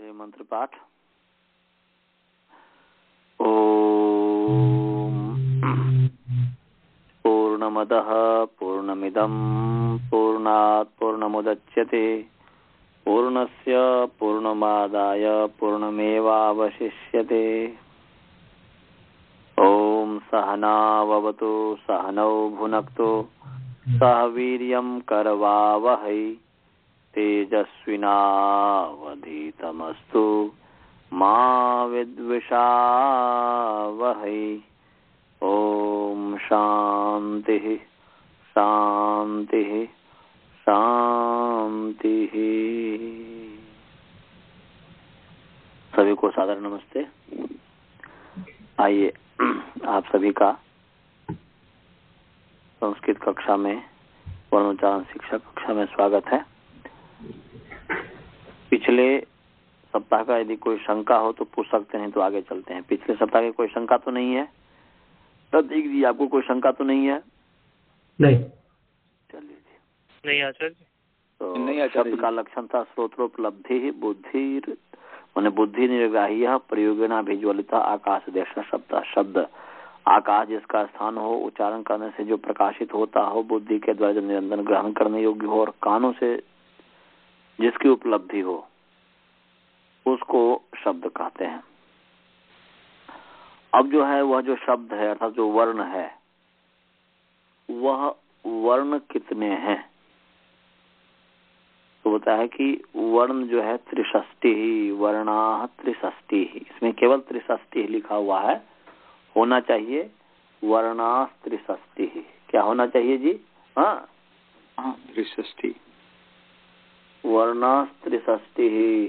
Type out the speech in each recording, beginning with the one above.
चलिए मंत्र पाठ। ओम पूर्णमदः पूर्णमिदं पूर्णात् पूर्णमुदच्यते पूर्णस्य पूर्णमादाय पूर्णमेवावशिष्यते। ओम सहनाववतु सहनौ भुनक्तु सह वीर्यं करवावहै तेजस्विनावधीतमस्तु मा विद्विषावहै। ओम शांति शांति शांति। सभी को सादर नमस्ते। आइए आप सभी का संस्कृत कक्षा में वर्णोच्चारण शिक्षा कक्षा में स्वागत है। पिछले सप्ताह का यदि कोई शंका हो तो पूछ सकते हैं, तो आगे चलते हैं। पिछले सप्ताह की कोई शंका तो नहीं है? प्रतीक जी आपको कोई शंका तो नहीं है? नहीं। चलिए जी। नहीं आचार्य। तो नहीं शब्द का लक्षण था श्रोत्रोपलब्धि बुद्धि माने बुद्धि निर्ग्राह्य प्रयोगेनाभिज्वलित आकाश देश शब्द। शब्द आकाश जिसका स्थान हो, उच्चारण करने से जो प्रकाशित होता हो, बुद्धि के द्वारा जो निरंतर ग्रहण करने योग्य हो और कानों से जिसकी उपलब्धि हो उसको शब्द कहते हैं। अब जो है वह जो शब्द है अर्थात जो वर्ण है वह वर्ण कितने हैं? तो होता है कि वर्ण जो है त्रिषष्टि ही वर्णा त्रिषष्टि ही। इसमें केवल त्रिषष्टि लिखा हुआ है, होना चाहिए वर्णा त्रिषष्टि ही। क्या होना चाहिए जी? हाँ त्रिषष्टि वर्णा त्रिषष्टि ही।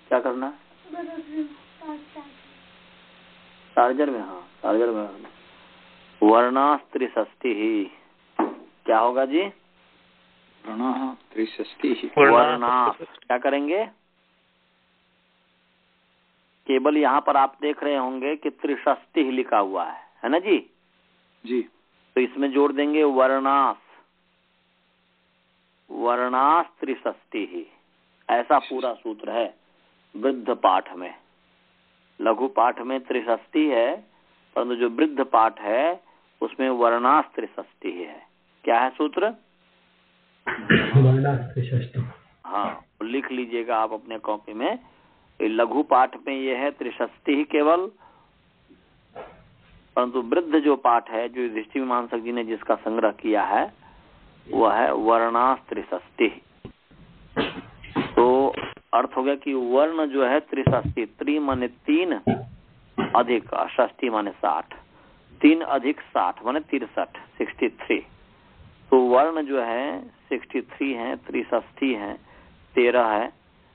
क्या करना? चार्जर में, हाँ चार्जर में। वर्णा त्रिषष्टि ही क्या होगा जी? वर्णा त्रिषष्टि ही। वर्णा क्या करेंगे? केवल यहाँ पर आप देख रहे होंगे कि त्रिषष्टि ही लिखा हुआ है ना जी? जी। तो इसमें जोड़ देंगे वर्णास, वर्णास त्रिषष्टि ही। ऐसा पूरा सूत्र है वृद्ध पाठ में। लघु पाठ में त्रिषष्टि है, परंतु जो वृद्ध पाठ है उसमें वर्णास त्रिषष्टि है। क्या है सूत्र? वर्णास त्रिषष्टि। हाँ लिख लीजिएगा आप अपने कॉपी में। लघु पाठ में ये है त्रिषष्टि ही केवल, परंतु वृद्ध जो पाठ है जो युधिष्ठिर मीमांसक जी ने जिसका संग्रह किया है वह है वर्णास त्रिषष्टि। तो अर्थ हो गया कि वर्ण जो है त्रिषष्टि। त्रि माने 3 अधिक षष्टि माने 60, 3 अधिक 60 माने 63, 63। तो वर्ण जो है 63 है, त्रिषष्टि है, 13 है,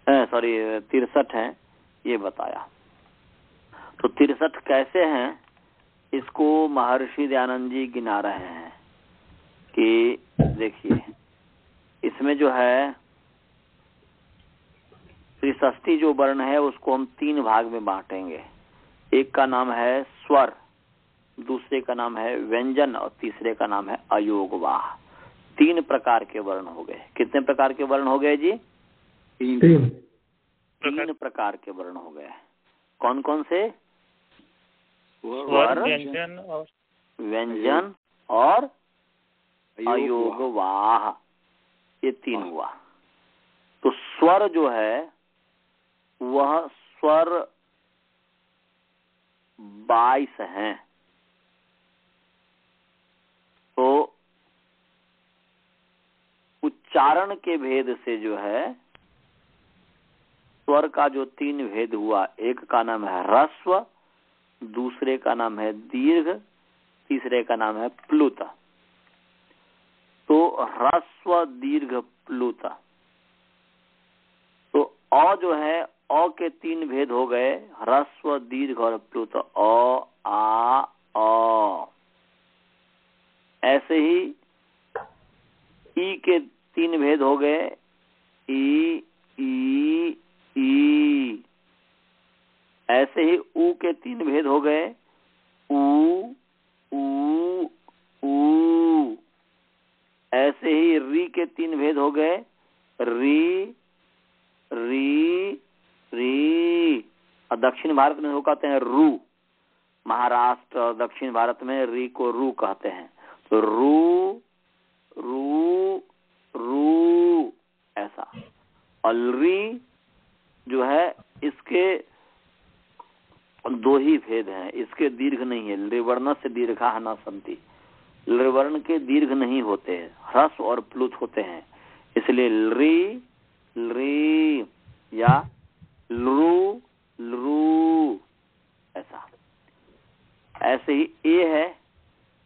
63 है, ये बताया। तो 63 कैसे हैं इसको महर्षि दयानंद जी गिना रहे हैं कि देखिए इसमें जो है त्रिषष्टि जो वर्ण है उसको हम 3 भाग में बांटेंगे। एक का नाम है स्वर, दूसरे का नाम है व्यंजन और तीसरे का नाम है अयोगवाह। 3 प्रकार के वर्ण हो गए। कितने प्रकार के वर्ण हो गए जी? 3 प्रकार के वर्ण हो गए। कौन कौन से? स्वर, व्यंजन और अयोगवाह, ये 3 हुआ। तो स्वर जो है वह स्वर 22 हैं। तो उच्चारण के भेद से जो है स्वर का जो 3 भेद हुआ, एक का नाम है ह्रस्व, दूसरे का नाम है दीर्घ, तीसरे का नाम है प्लुत। तो ह्रस्व दीर्घ प्लुत। तो अ जो है अ के 3 भेद हो गए, ह्रस्व दीर्घ और प्लुत। अ आ अ। ऐसे ही ई के 3 भेद हो गए, ई ई ई। ऐसे ही ऊ के 3 भेद हो गए, ऊ ऊ ऊ। ऐसे ही री के 3 भेद हो गए, री री री। दक्षिण भारत में वो कहते हैं रू, महाराष्ट्र और दक्षिण भारत में री को रू कहते हैं। तो रू रू रू ऐसा। और री जो है इसके दो ही भेद हैं, इसके दीर्घ नहीं है। लृवर्ण से दीर्घा न संति, लृवर्ण के दीर्घ नहीं होते, ह्रस्व और प्लुत होते हैं, इसलिए लृ लृ या लृ लृ ऐसा। ऐसे ही ए है,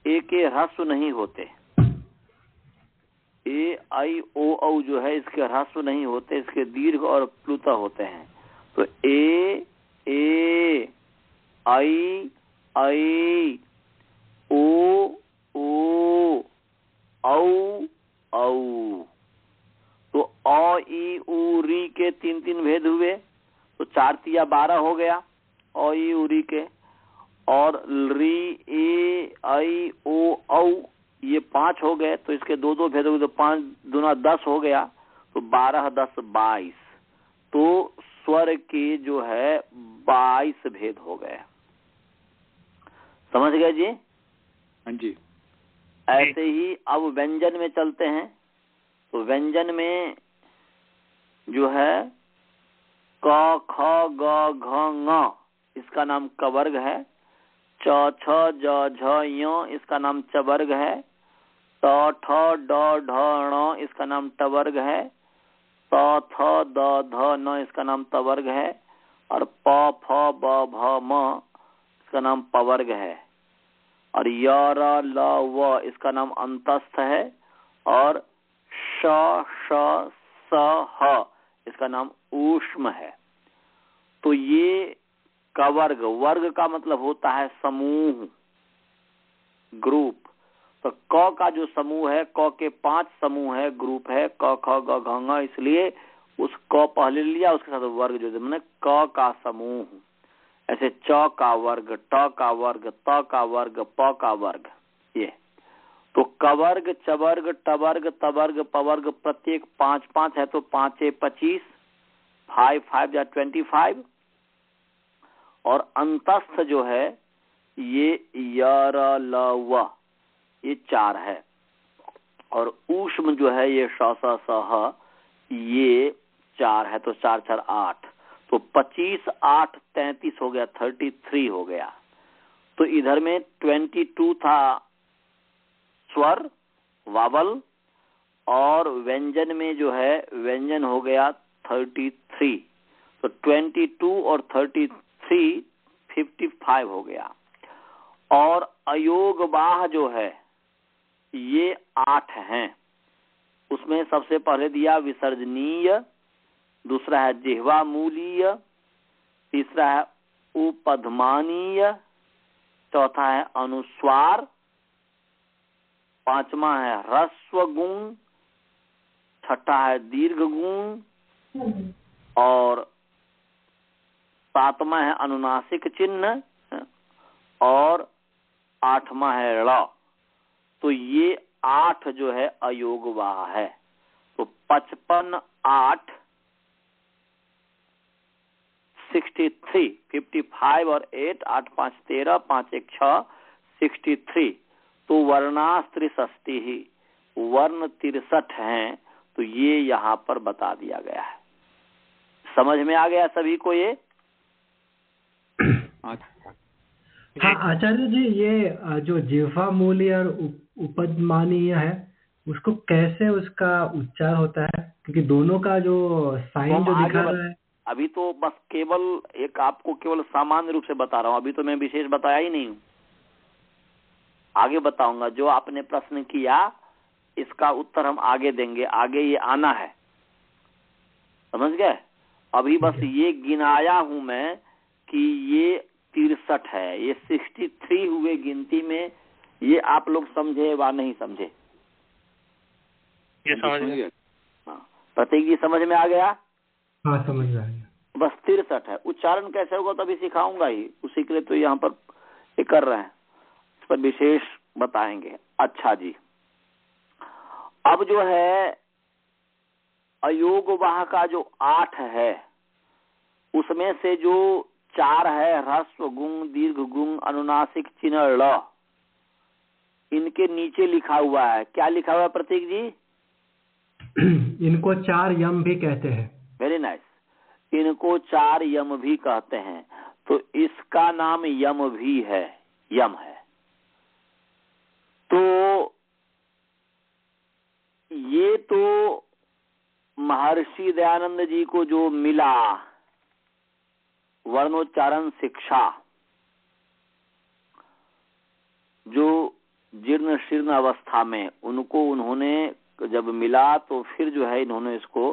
ए के ह्रस्व नहीं होते, ए आई ओ औ जो है इसके ह्रस्व नहीं होते, इसके दीर्घ और प्लुत होते हैं। तो ए आई आई ओ ओ औ औ। तो अ ई उ री के 3 भेद हुए, तो 4 तिया 12 हो गया अ ई उ री के। और री ए आई ओ औ ये 5 हो गए, तो इसके 2 भेद हो गए, तो 5 दूना 10 हो गया, तो 12 10 22। तो स्वर के जो है 22 भेद हो गए। समझ गए जी? हाँ जी। ऐसे ही अब व्यंजन में चलते हैं। तो व्यंजन में जो है क ख ग घ ङ इसका नाम कवर्ग है, च छ ज झ य इसका नाम चवर्ग है, त ठ ड ढ ण इसका नाम टवर्ग है, त थ द ध न इसका नाम तवर्ग है, और प फ ब भ म इसका नाम पवर्ग है, और य र ल व इसका नाम अंतस्थ है, और श श स ह इसका नाम ऊष्म है। तो ये कवर्ग, वर्ग का मतलब होता है समूह, ग्रुप। तो क का जो समूह है, क के 5 समूह है, ग्रुप है, क ख ग घ ङ, इसलिए उस क पहले लिया, उसके साथ वर्ग जो मैंने क का समूह। ऐसे च का वर्ग, ट का वर्ग, त का वर्ग, प का वर्ग। ये तो कवर्ग, चवर्ग, टवर्ग, तवर्ग, पवर्ग प्रत्येक 5-5 है, तो 5 25, 5 5 या 25। और अंतस्थ जो है ये य र ल व ये 4 है, और ऊष्म जो है ये श स स ह ये 4 है, तो 4 4 8, तो 25 8 33 हो गया, 33 हो गया। तो इधर में 22 था स्वर वावल, और व्यंजन में जो है व्यंजन हो गया 33। तो 22 और 33 55 हो गया। और अयोगवाह जो है ये 8 हैं। उसमें सबसे पहले दिया विसर्जनीय, दूसरा है जिह्वा मूलीय, तीसरा है उपधमानीय, चौथा है अनुस्वार, पांचवा है ह्रस्व गुण, छठा है दीर्घ गुण, और सातवां है अनुनासिक चिन्ह, और आठवां है ळ। तो ये 8 जो है अयोगवाह है। तो 55 8 63, 55 और 8, 8 5 13, 5 1 6, 63। तो वर्णास्त्रिषष्टि ही, वर्ण 63 हैं। तो ये यहाँ पर बता दिया गया है। समझ में आ गया सभी को ये? हाँ आचार्य जी, ये जो जिह्वा मूली और उपधमानीय है, उसको कैसे उसका उच्चार होता है? क्योंकि दोनों का जो साइन जो दिखा रहा है। अभी तो बस केवल एक आपको केवल सामान्य रूप से बता रहा हूँ, अभी तो मैं विशेष बताया ही नहीं हूँ। आगे बताऊंगा। जो आपने प्रश्न किया इसका उत्तर हम आगे देंगे, आगे ये आना है। समझ गए? अभी बस ये गिनाया हूं मैं कि ये 63 है, ये 63 हुए गिनती में। ये आप लोग समझे वा नहीं समझे? ये समझ गया। हाँ, प्रतीक जी समझ में आ गया? हाँ समझ में आ गया। बस 63 है। उच्चारण कैसे होगा तभी सिखाऊंगा ही, उसी के लिए तो यहाँ पर ये कर रहे हैं, इस पर विशेष बताएंगे। अच्छा जी, अब जो है अयोगवाह का जो 8 है, उसमें से जो 4 है ह्रस्व गुंग, दीर्घ गुंग, अनुनासिक चिन्ह ळ, इनके नीचे लिखा हुआ है, क्या लिखा हुआ है प्रतीक जी? इनको 4 यम भी कहते हैं। वेरी नाइस, इनको 4 यम भी कहते हैं। तो इसका नाम यम भी है, यम है। तो ये तो महर्षि दयानंद जी को जो मिला वर्णोच्चारण शिक्षा, जो जीर्ण शीर्ण अवस्था में उनको उन्होंने जब मिला तो फिर जो है इन्होंने इसको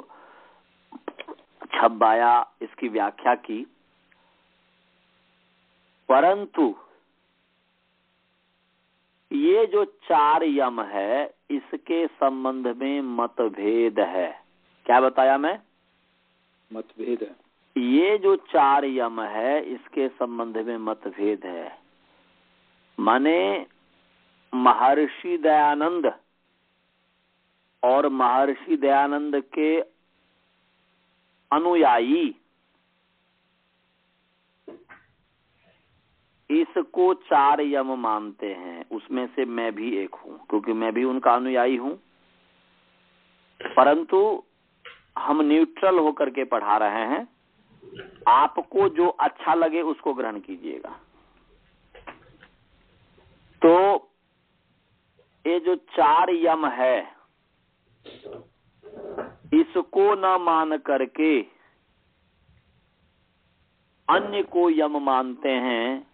छपाया, इसकी व्याख्या की। परंतु ये जो 4 यम है इसके संबंध में मतभेद है। क्या बताया मैं? मतभेद है। ये जो 4 यम है इसके संबंध में मतभेद है। माने महर्षि दयानंद और महर्षि दयानंद के अनुयायी इसको 4 यम मानते हैं। उसमें से मैं भी एक हूं, क्योंकि मैं भी उनका अनुयायी हूं। परंतु हम न्यूट्रल होकर के पढ़ा रहे हैं, आपको जो अच्छा लगे उसको ग्रहण कीजिएगा। तो ये जो 4 यम है इसको न मान करके अन्य को यम मानते हैं।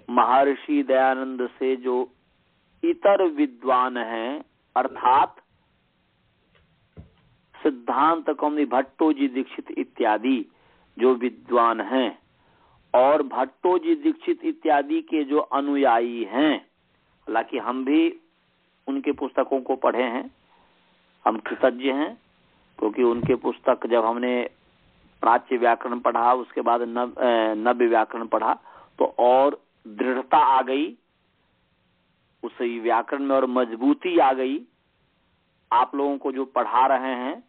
महर्षि दयानंद से जो इतर विद्वान हैं, अर्थात सिद्धांत कौमुदी भट्टो जी दीक्षित इत्यादि जो विद्वान हैं, और भट्टो जी दीक्षित इत्यादि के जो अनुयायी हैं, हालांकि हम भी उनके पुस्तकों को पढ़े हैं, हम कृतज्ञ हैं, क्योंकि उनके पुस्तक जब हमने प्राच्य व्याकरण पढ़ा, उसके बाद नव्य व्याकरण पढ़ा, तो और दृढ़ता आ गई उस व्याकरण में और मजबूती आ गई। आप लोगों को जो पढ़ा रहे हैं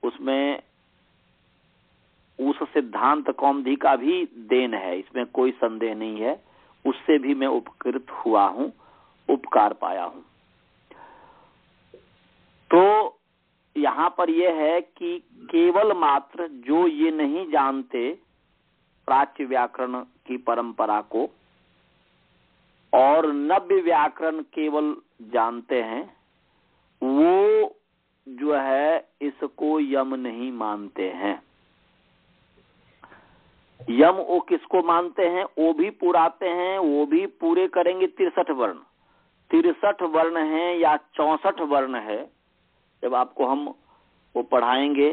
उसमें उस सिद्धांत कौमुदी का भी देन है, इसमें कोई संदेह नहीं है। उससे भी मैं उपकृत हुआ हूं, उपकार पाया हूं। तो यहां पर यह है कि केवल मात्र जो ये नहीं जानते प्राच्य व्याकरण की परंपरा को और नव्य व्याकरण केवल जानते हैं, वो जो है इसको यम नहीं मानते हैं। यम वो किसको मानते हैं? वो भी पुराते हैं, वो भी पूरे करेंगे 63 वर्ण। 63 वर्ण है या 64 वर्ण है, जब आपको हम वो पढ़ाएंगे,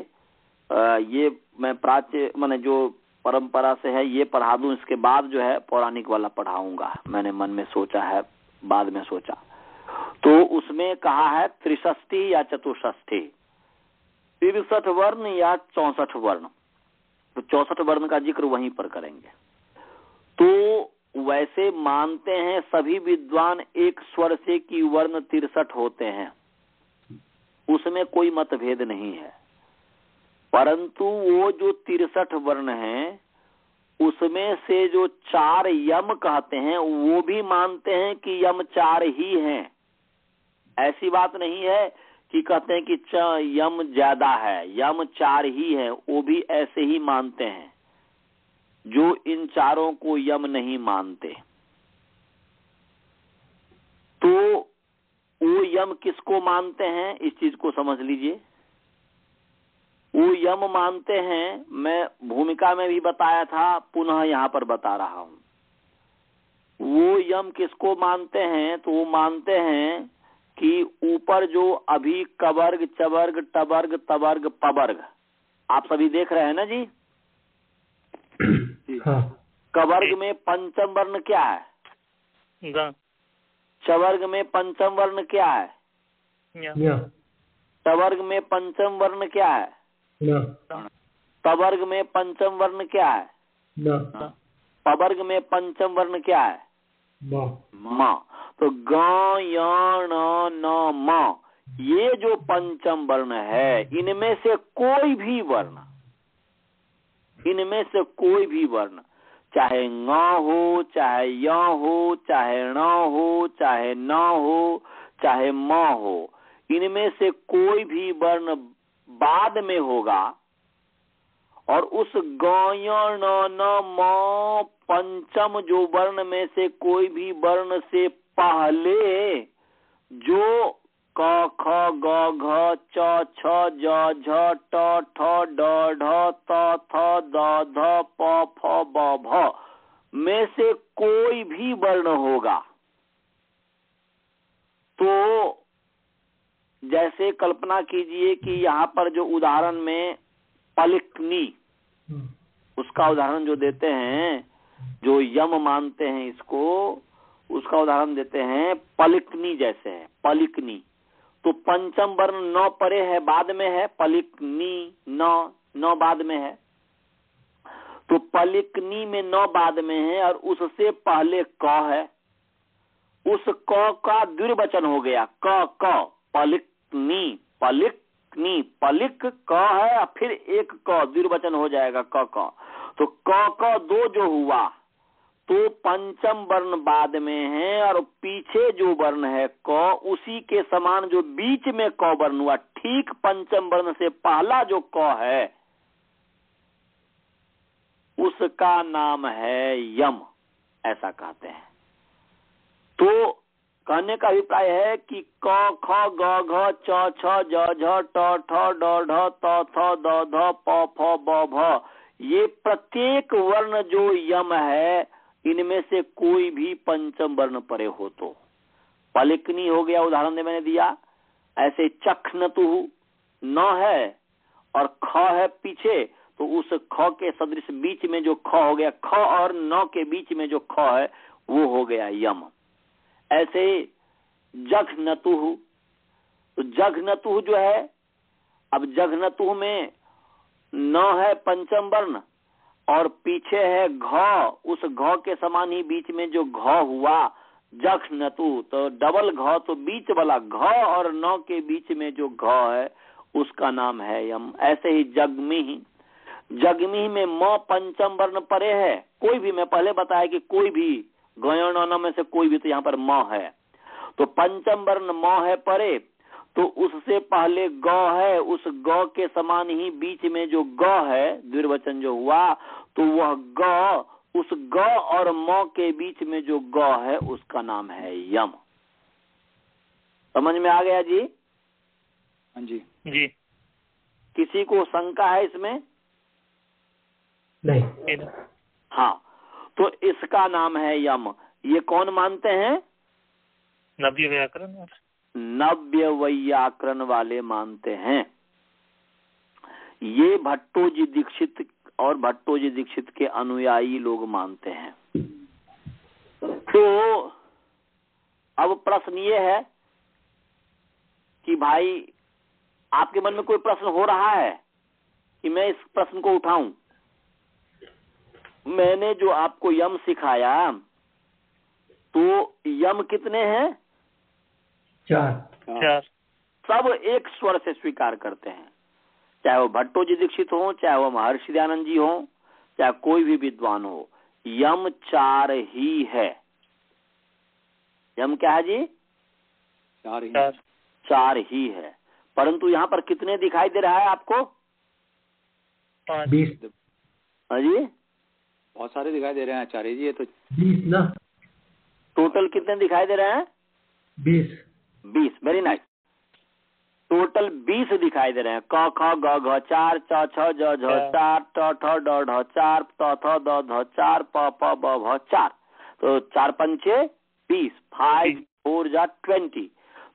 ये मैं प्राच्य माने जो परंपरा से है ये पढ़ा दूं, इसके बाद जो है पौराणिक वाला पढ़ाऊंगा। मैंने मन में सोचा है, बाद में सोचा। तो उसमें कहा है 63 या 64, 63 वर्ण या 64 वर्ण। तो 64 वर्ण का जिक्र वहीं पर करेंगे। तो वैसे मानते हैं सभी विद्वान एक स्वर से कि वर्ण 63 होते हैं, उसमें कोई मतभेद नहीं है। परंतु वो जो 63 वर्ण हैं उसमें से जो 4 यम कहते हैं वो भी मानते हैं कि यम 4 ही हैं। ऐसी बात नहीं है कि कहते हैं कि यम ज्यादा है, यम 4 ही है, वो भी ऐसे ही मानते हैं जो इन चारों को यम नहीं मानते। तो वो यम किसको मानते हैं इस चीज को समझ लीजिए। वो यम मानते हैं, मैं भूमिका में भी बताया था, पुनः यहाँ पर बता रहा हूं। वो यम किसको मानते हैं? तो वो मानते हैं कि ऊपर जो अभी कवर्ग, चवर्ग, टवर्ग, तवर्ग, पवर्ग आप सभी देख रहे हैं ना जी? हाँ। कवर्ग में पंचम वर्ण क्या है? चवर्ग में पंचम वर्ण क्या है? टवर्ग में पंचम वर्ण क्या है? तवर्ग में पंचम वर्ण क्या है? पवर्ग में पंचम वर्ण क्या है? म। तो ग, य, न, म, ये जो पंचम वर्ण है, इनमें से कोई भी वर्ण इनमें से कोई भी वर्ण, चाहे ङ हो, चाहे य हो, चाहे ण हो, चाहे न हो, चाहे म हो, इनमें से कोई भी वर्ण बाद में होगा और उस ग य ण न म पंचम जो वर्ण में से कोई भी वर्ण से पहले जो क ख ग घ च छ ज झ ट ठ ड ढ त थ द ध प फ ब भ में से कोई भी वर्ण होगा। तो जैसे कल्पना कीजिए कि यहाँ पर जो उदाहरण में पलिकनी, उसका उदाहरण जो देते हैं, जो यम मानते हैं इसको, उसका उदाहरण देते हैं पलिकनी जैसे है, पलिकनी। तो पंचम वर्ण न परे है, बाद में है, पलिकनी न बाद में है। तो पलिकनी में न बाद में है और उससे पहले क है, उस क का द्विवचन हो गया क, पलिकनी, पलिकनी, पलिक क है और फिर एक क द्विवचन हो जाएगा क। तो क दो जो हुआ तो पंचम वर्ण बाद में है और पीछे जो वर्ण है क, उसी के समान जो बीच में क वर्ण हुआ, ठीक पंचम वर्ण से पहला जो क है उसका नाम है यम, ऐसा कहते हैं। तो कहने का अभिप्राय है कि क ख ग घ च छ ज झ ट ठ ड ढ त थ द ध प फ ब भ, ये प्रत्येक वर्ण जो यम है इनमें से कोई भी पंचम वर्ण परे हो। तो पलिकनी हो गया, उदाहरण में मैंने दिया। ऐसे चखनतु न है और ख है पीछे, तो उस ख के सदृश बीच में जो ख हो गया, ख और न के बीच में जो ख है वो हो गया यम। ऐसे जघनतु, तो जघनतु जो है, अब जघनतु में न है पंचम वर्ण और पीछे है घ, उस घ के समान ही बीच में जो घ हुआ जघनतु, तो डबल घ, तो बीच वाला घ और न के बीच में जो घ है उसका नाम है यम। ऐसे ही जगमी, जगमी में म पंचम वर्ण परे है, कोई भी, मैं पहले बताया कि कोई भी गयन में से कोई भी, तो यहाँ पर म है, तो पंचम वर्ण म है परे, तो उससे पहले ग है, उस ग के समान ही बीच में जो ग है द्विवचन जो हुआ, तो वह ग, उस ग और म के बीच में जो ग है उसका नाम है यम। समझ में आ गया जी? हाँ जी जी। किसी को शंका है इसमें? नहीं। हाँ, तो इसका नाम है यम। ये कौन मानते हैं? नव्य व्याकरण, नव्य व्याकरण वाले मानते हैं। ये भट्टोजी दीक्षित और भट्टोजी दीक्षित के अनुयायी लोग मानते हैं। तो अब प्रश्न ये है कि भाई आपके मन में कोई प्रश्न हो रहा है कि मैं इस प्रश्न को उठाऊं? मैंने जो आपको यम सिखाया, तो यम कितने हैं? 4। सब एक स्वर से स्वीकार करते हैं, चाहे वो भट्टोजी दीक्षित हो, चाहे वो महर्षि दयानंद जी हो, चाहे कोई भी विद्वान हो, यम 4 ही है। यम क्या है जी? 4 ही है। परंतु यहाँ पर कितने दिखाई दे रहा है आपको? 20। जी बहुत सारे दिखाई दे रहे हैं आचार्य जी। ये तो 20 ना। टोटल कितने दिखाई दे रहे हैं? 20। Very nice. टोटल 20 दिखाई दे रहे हैं। क ख ग घ 4, च छ ज झ 4, ट ठ ड ढ 4, त थ द ध 4, प फ ब भ 4। तो 4 पंचे 20, 5 4 जा 20,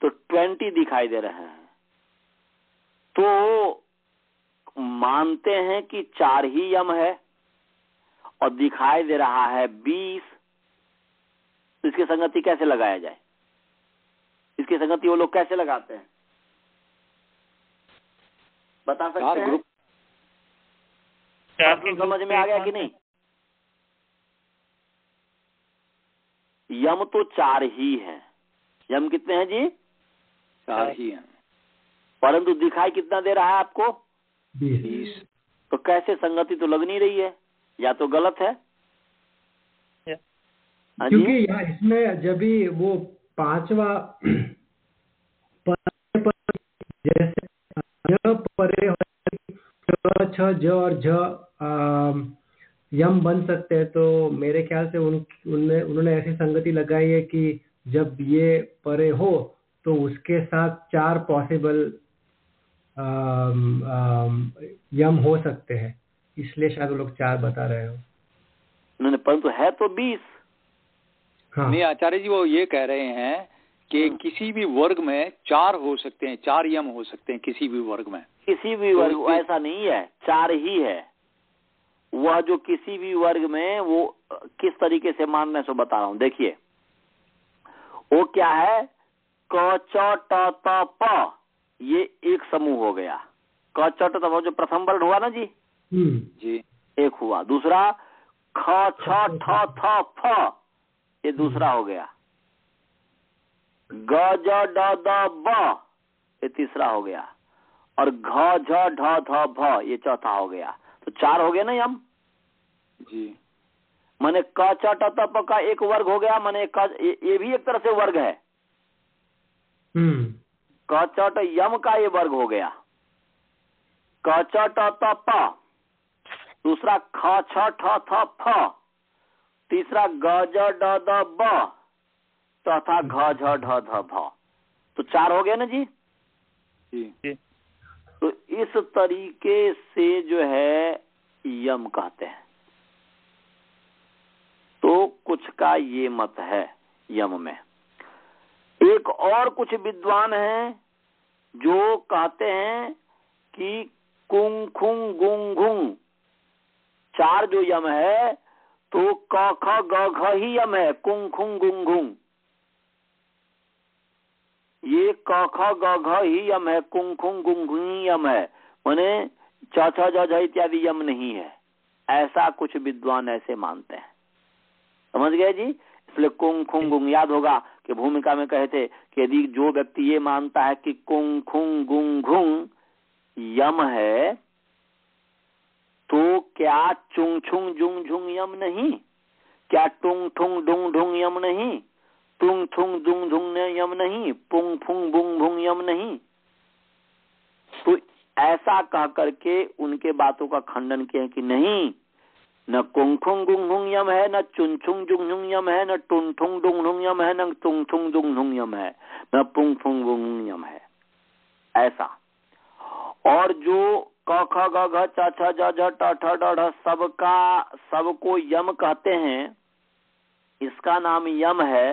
तो 20 दिखाई दे रहे हैं। तो मानते हैं कि 4 ही यम है और दिखाई दे रहा है 20। तो इसकी संगति कैसे लगाया जाए? इसकी संगति वो लोग कैसे लगाते हैं, बता सकते हैं? समझ में आ गया कि नहीं? यम तो 4 ही है। यम कितने हैं जी? 4 ही हैं। परंतु दिखाई कितना दे रहा है आपको? 20। तो कैसे संगति तो लग नहीं रही है, या तो गलत है। हाँ जी, क्योंकि यहाँ इसमें जब भी वो पांचवा जैसे परे छ ज और झ यम बन सकते हैं, तो मेरे ख्याल से उन्होंने ऐसी संगति लगाई है कि जब ये परे हो तो उसके साथ 4 पॉसिबल यम हो सकते हैं, इसलिए शायद वो लोग 4 बता रहे हो। उन्होंने, परंतु है तो 20। हाँ। नहीं आचार्य जी, वो ये कह रहे हैं कि किसी भी वर्ग में 4 हो सकते हैं, 4 यम हो सकते हैं किसी भी वर्ग में। किसी भी वर्ग, ऐसा नहीं है, 4 ही है। वह जो किसी भी वर्ग में, वो किस तरीके से मानने से बता रहा हूं। देखिए वो क्या है, क च ट त प, ये एक समूह हो गया। क च ट त जो प्रथम वर्ण हुआ ना जी, जी एक हुआ। दूसरा ख छ ठ थ फ, ये दूसरा हो गया। ग ज ड द ब, ये तीसरा हो गया। और घ झ ढ ध भ, ये चौथा हो गया। तो 4 हो गया ना यम जी। माने क च ट त प का एक वर्ग हो गया, माने ये भी एक तरह से वर्ग है। क च ट यम का ये वर्ग हो गया। क च ट त प, दूसरा ख छ ठ थ फ, तीसरा ग ज ड द ब, चौथा घ झ ढ ध भ। तो 4 हो गया ना जी। जी। तो इस तरीके से जो है यम कहते हैं। तो कुछ का ये मत है यम में। एक और कुछ विद्वान हैं जो कहते हैं कि कुंग खुंग गुंग घुंग 4 जो यम है, तो क ख ग घ ही यम है। कुंग खुंग गुंग घुंग, ये क ख ग घ ही यम है, कुंग खुंग गुंग घुंग ही यम है, माने छ छ ज झ इत्यादि यम नहीं है। ऐसा कुछ विद्वान ऐसे मानते हैं, समझ गए जी। इसलिए कुंग खुंग गुंग, याद होगा कि भूमिका में कहे थे कि यदि जो व्यक्ति ये मानता है कि कुंग खुंग गुंग घुंग यम है, तो क्या चुंग छुंग जुंग झुंग यम नहीं, क्या टुंग ठुंग डुंग ढुंग यम नहीं, टुंग थुंग दुंग धुंग यम नहीं, पुंग फुंग बुंग भुंग यम नहीं। तो ऐसा कह करके उनके बातों का खंडन किया कि नहीं, न कुंग खुंग गुंग घुंग यम है, न चुन छुंग जुंग झुंग यम है, न टुंग ठुंग डुंग ढुंग यम है, न टुंग ठुंग दुंग ढुंग यम है, न पुंग फुंग बुंग यम है। ऐसा। और जो क ख ग घ च छ ज झ ट ठ ड ढ सबको यम कहते हैं, इसका नाम यम है,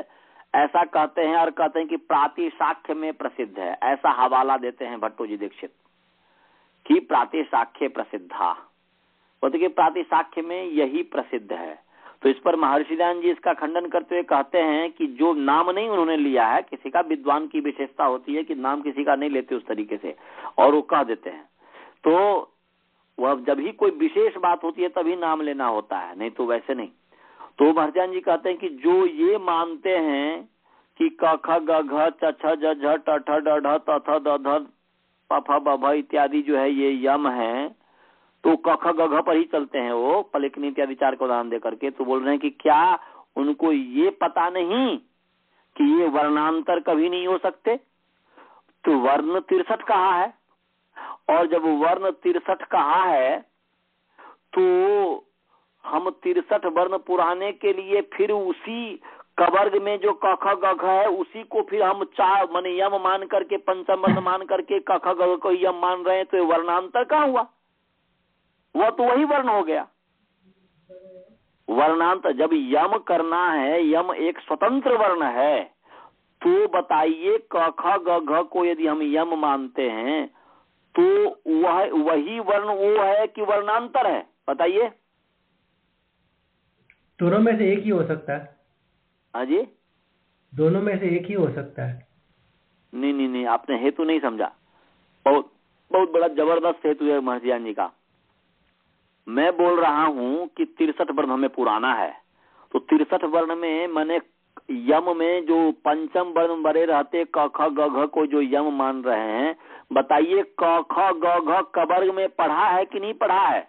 ऐसा कहते हैं। और कहते हैं कि प्रातिशाख्य में प्रसिद्ध है। ऐसा हवाला देते हैं भट्टो जी दीक्षित कि प्रातिशाख्य प्रसिद्धा, बोलते कि प्रातिशाख्य में यही प्रसिद्ध है। तो इस पर महर्षि दयानंद जी इसका खंडन करते हुए कहते हैं कि जो नाम नहीं उन्होंने लिया है, किसी का विद्वान की विशेषता होती है कि नाम किसी का नहीं लेते उस तरीके से, और वो कह देते हैं। तो वह जब भी कोई विशेष बात होती है तभी नाम लेना होता है, नहीं तो वैसे नहीं। तो महर्षि जी कहते हैं कि जो ये मानते हैं कि क ख ग घ च छ ज झ ट ठ ड ढ त थ द ध प फ ब भ इत्यादि जो है ये यम है, तो क ख ग घ पर ही चलते हैं वो पलिकनी इत्यादि 4 को उदाहरण दे करके। तो बोल रहे हैं कि क्या उनको ये पता नहीं कि ये वर्णांतर कभी नहीं हो सकते। तो वर्ण 63 कहा है, और जब वर्ण 63 कहा है तो हम 63 वर्ण पुराने के लिए फिर उसी कवर्ग में जो क ख ग घ है उसी को फिर हम 4 माने यम मान करके, पंचम वर्ण मान करके क ख ग घ को यम मान रहे हैं, तो ये वर्णांतर कहाँ हुआ? वह तो वही वर्ण हो गया। वर्णांतर जब यम करना है, यम एक स्वतंत्र वर्ण है, तो बताइए क ख ग घ को यदि हम यम मानते हैं तो वह वही वर्ण वो है कि वर्णांतर है? बताइए। दोनों में से एक ही हो सकता है। हाँ जी, दोनों में से एक ही हो सकता है। नहीं नहीं नहीं, आपने हेतु नहीं समझा। बहुत बहुत बड़ा जबरदस्त हेतु है महर्षि जी का। मैं बोल रहा हूं कि 63 वर्ण हमें पुराना है, तो 63 वर्ण में मैंने यम में जो पंचम वर्ण बड़े रहते क ख ग घ को जो यम मान रहे हैं, बताइए क ख ग घ कवर्ग में पढ़ा है कि नहीं पढ़ा है?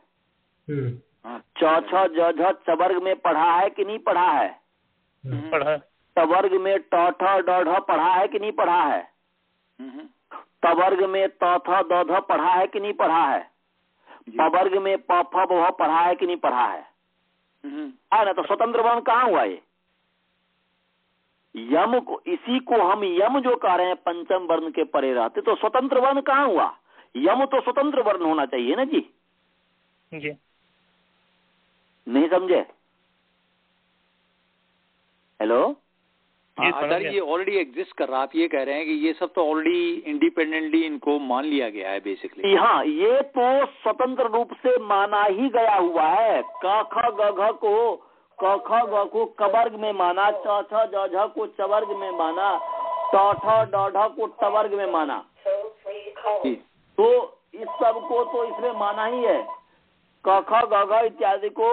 च छ ज झ चवर्ग में पढ़ा है कि नहीं पढ़ा है? पढ़ा। तवर्ग में ट ठ ड ढ पढ़ा है कि नहीं पढ़ा है? तवर्ग में त थ द ध पढ़ा है कि नहीं पढ़ा है? पवर्ग में प फ ब भ पढ़ा है कि नहीं पढ़ा है? है ना? तो स्वतंत्र वर्ण कहाँ हुआ ये? यम को, इसी को हम यम जो कह रहे हैं पंचम वर्ण के परे रहते, तो स्वतंत्र वर्ण कहाँ हुआ? यम तो स्वतंत्र वर्ण होना चाहिए ना जी। जी नहीं समझे? हेलो आचार्य, ये ऑलरेडी एग्जिस्ट कर रहा, आप ये कह रहे हैं कि ये सब तो ऑलरेडी इंडिपेंडेंटली इनको मान लिया गया है बेसिकली। हाँ, ये तो स्वतंत्र रूप से माना ही गया हुआ है। क ख ग घ को क ख ग को कवर्ग में माना, च छ ज झ को चवर्ग में माना, ट ठ ड ढ को टवर्ग में माना, तो इस सब को तो इसमें माना ही है। क ख ग घ इत्यादि को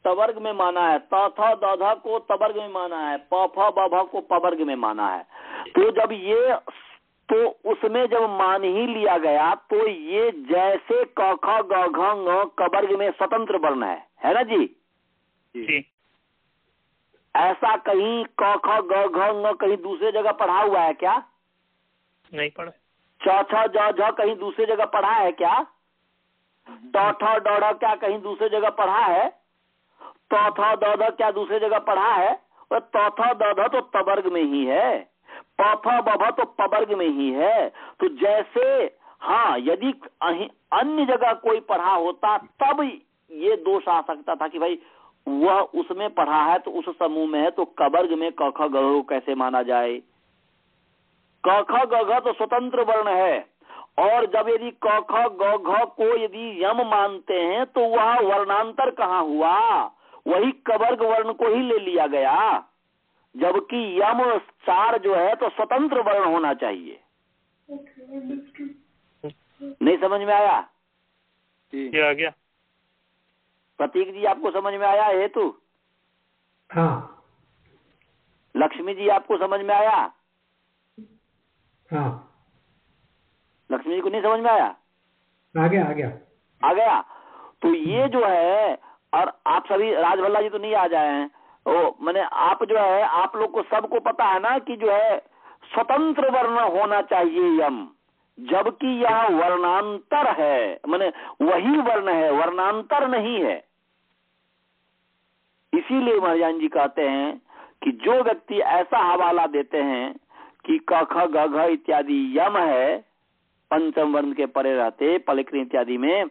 तवर्ग में माना है, त थ द ध को तवर्ग में माना है, प फ ब भ को पवर्ग में माना है। तो जब ये, तो उसमें जब मान ही लिया गया, तो ये जैसे क ख ग घ ङ कवर्ग में स्वतंत्र वर्ण है ना जी? जी। ऐसा कहीं क ख ग घ ङ कहीं दूसरे जगह पढ़ा हुआ है क्या? नहीं पढ़ा। च छ ज झ कहीं दूसरी जगह पढ़ा है क्या? ट ठ ड ढ क्या कहीं दूसरी जगह पढ़ा है? त थ द ध क्या दूसरी जगह पढ़ा है? और त थ द ध तो तवर्ग में ही है, प फ ब भ तो पवर्ग में ही है। तो जैसे हाँ, यदि अन्य जगह कोई पढ़ा होता तब ये दोष आ सकता था कि भाई वह उसमें पढ़ा है तो उस समूह में है, तो कवर्ग में क ख ग घ कैसे माना जाए? क ख ग घ तो स्वतंत्र वर्ण है, और जब यदि क ख ग घ को यदि यम मानते हैं तो वह वर्णांतर कहाँ हुआ? वही कवर्ग वर्ण को ही ले लिया गया, जबकि यम 4 जो है तो स्वतंत्र वर्ण होना चाहिए। नहीं समझ में आया? ये आ गया। प्रतीक जी आपको समझ में आया हेतु? हाँ। लक्ष्मी जी आपको समझ में आया? हाँ। लक्ष्मी जी को नहीं समझ में आया? आ गया, आ गया, आ गया। तो ये जो है, और आप सभी, राजभल्ला जी तो नहीं आ जाए हैं, वो मैंने आप जो है, आप लोग को सबको पता है ना कि जो है स्वतंत्र वर्ण होना चाहिए यम, जबकि यह वर्णांतर है, माने वही वर्ण है, वर्णांतर नहीं है। इसीलिए महाराज जी कहते हैं कि जो व्यक्ति ऐसा हवाला देते हैं कि क ख ग घ इत्यादि यम है, पंचम वर्ण के परे रहते, पलिक्र इत्यादि में,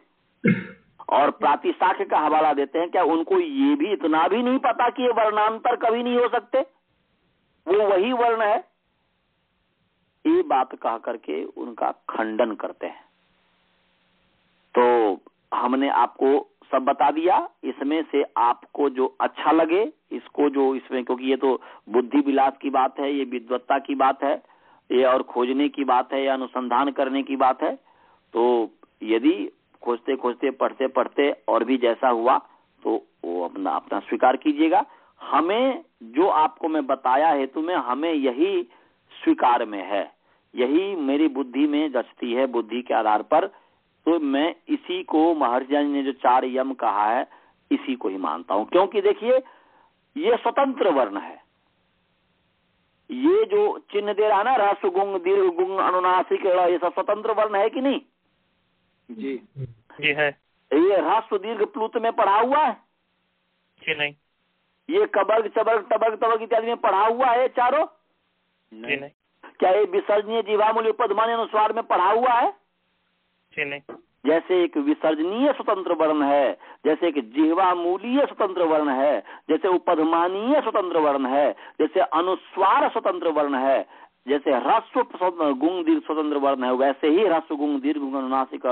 और प्रातिशाख्य का हवाला देते हैं, क्या उनको ये भी इतना भी नहीं पता कि ये वर्णांतर कभी नहीं हो सकते, वो वही वर्ण है? ये बात कह करके उनका खंडन करते हैं। तो हमने आपको सब बता दिया, इसमें से आपको जो अच्छा लगे इसको, जो इसमें, क्योंकि ये तो बुद्धि विलास की बात है, ये विद्वत्ता की बात है, ये और खोजने की बात है, या अनुसंधान करने की बात है। तो यदि खोजते खोजते, पढ़ते पढ़ते और भी जैसा हुआ तो वो अपना स्वीकार कीजिएगा। हमें जो आपको मैं बताया हेतु में, हमें यही स्वीकार में है, यही मेरी बुद्धि में जचती है, बुद्धि के आधार पर। तो मैं इसी को, महर्षि जी ने जो 4 यम कहा है, इसी को ही मानता हूं। क्योंकि देखिए, ये स्वतंत्र वर्ण है। ये जो चिन्ह दे रहा है ना, ह्रस्व गुंग, दीर्घ गुंग, अनुनासिक, ये सब स्वतंत्र वर्ण है कि नहीं? जी जी है। ये ह्रस्व दीर्घ प्लुत में पढ़ा हुआ है? जी नहीं। ये कवर्ग, चवर्ग, टवर्ग, तवर्ग इत्यादि में पढ़ा हुआ है चारों? जी नहीं। क्या ये विसर्जनीय जीवामूल्य उपधमानी अनुस्वार में पढ़ा हुआ है? जी नहीं। जैसे एक विसर्जनीय स्वतंत्र वर्ण है, जैसे एक जिह्वामूलीय स्वतंत्र वर्ण है, जैसे उपधमानीय स्वतंत्र वर्ण है, जैसे अनुस्वार स्वतंत्र वर्ण है, जैसे ह्रस्व गुंग दीर्घ स्वतंत्र वर्ण है, वैसे ही ह्रस्व गुंग दीर्घ गुंग अनुनासिक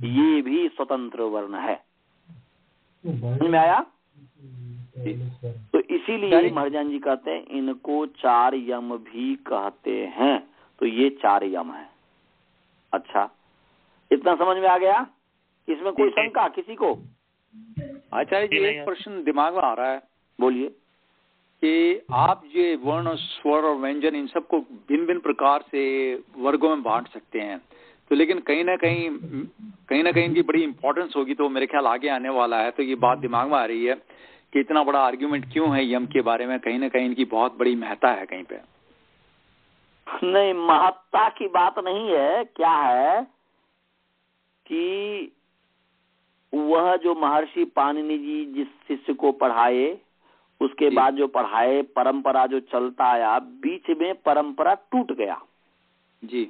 ये भी स्वतंत्र वर्ण है। समझ में आया? तो इसीलिए महाराज जी कहते हैं इनको 4 यम भी कहते हैं। तो ये 4 यम है। अच्छा, इतना समझ में आ गया? इसमें कोई शंका किसी को? आचार्य जी, एक प्रश्न दिमाग में आ रहा है। बोलिए। कि आप ये वर्ण, स्वर और व्यंजन, इन सबको भिन्न भिन्न प्रकार से वर्गों में बांट सकते हैं, तो लेकिन कहीं ना कहीं इनकी बड़ी इंपॉर्टेंस होगी, तो मेरे ख्याल आगे आने वाला है। तो ये बात दिमाग में आ रही है कि इतना बड़ा आर्ग्यूमेंट क्यों है यम के बारे में, कहीं ना कहीं इनकी बहुत बड़ी महत्ता है कहीं पे। नहीं, महत्ता की बात नहीं है। क्या है कि वह जो महर्षि पाणिनि जी जिस शिष्य को पढ़ाए, उसके बाद जो पढ़ाए, परंपरा जो चलता आया, बीच में परंपरा टूट गया जी।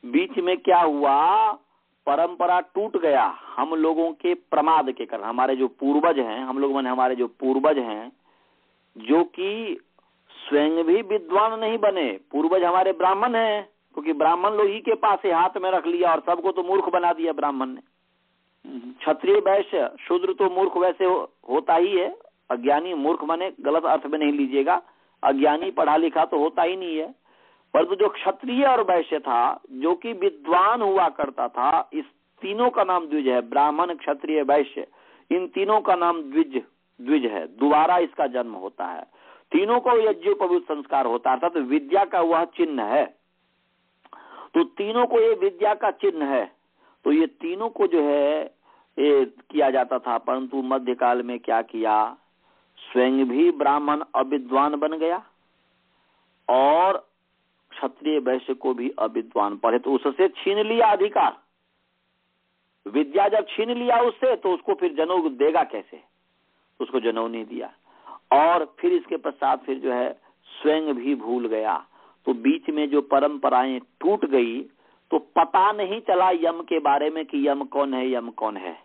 बीच में क्या हुआ, परंपरा टूट गया हम लोगों के प्रमाद के कारण। हमारे जो पूर्वज हैं, हम लोग माने हमारे जो पूर्वज हैं, जो कि स्वयं भी विद्वान नहीं बने। पूर्वज हमारे ब्राह्मण हैं, क्योंकि ब्राह्मण लोग ही के पास हाथ में रख लिया और सबको तो मूर्ख बना दिया ब्राह्मण ने। क्षत्रिय वैश्य शूद्र तो मूर्ख वैसे होता ही है। अज्ञानी मूर्ख माने गलत अर्थ में नहीं लीजिएगा, अज्ञानी पढ़ा लिखा तो होता ही नहीं है। परंतु जो क्षत्रिय और वैश्य था, जो कि विद्वान हुआ करता था, इस तीनों का नाम द्विज है। ब्राह्मण, क्षत्रिय, वैश्य, इन तीनों का नाम द्विज है। दोबारा इसका जन्म होता है। तीनों को यज्ञोपवीत संस्कार होता है, अर्थात विद्या का वह चिन्ह है। तो तीनों को ये विद्या का चिन्ह है। तो ये तीनों को जो है ये किया जाता था। परंतु मध्यकाल में क्या किया, स्वयं भी ब्राह्मण अविद्वान बन गया और क्षत्रिय वैश्य को भी अविद्वान पढ़े, तो उससे छीन लिया अधिकार। विद्या जब छीन लिया उससे, तो उसको फिर जनेऊ देगा कैसे, उसको जनेऊ नहीं दिया। और फिर इसके पश्चात फिर जो है स्वयं भी भूल गया। तो बीच में जो परंपराएं टूट गई, तो पता नहीं चला यम के बारे में कि यम कौन है, यम कौन है।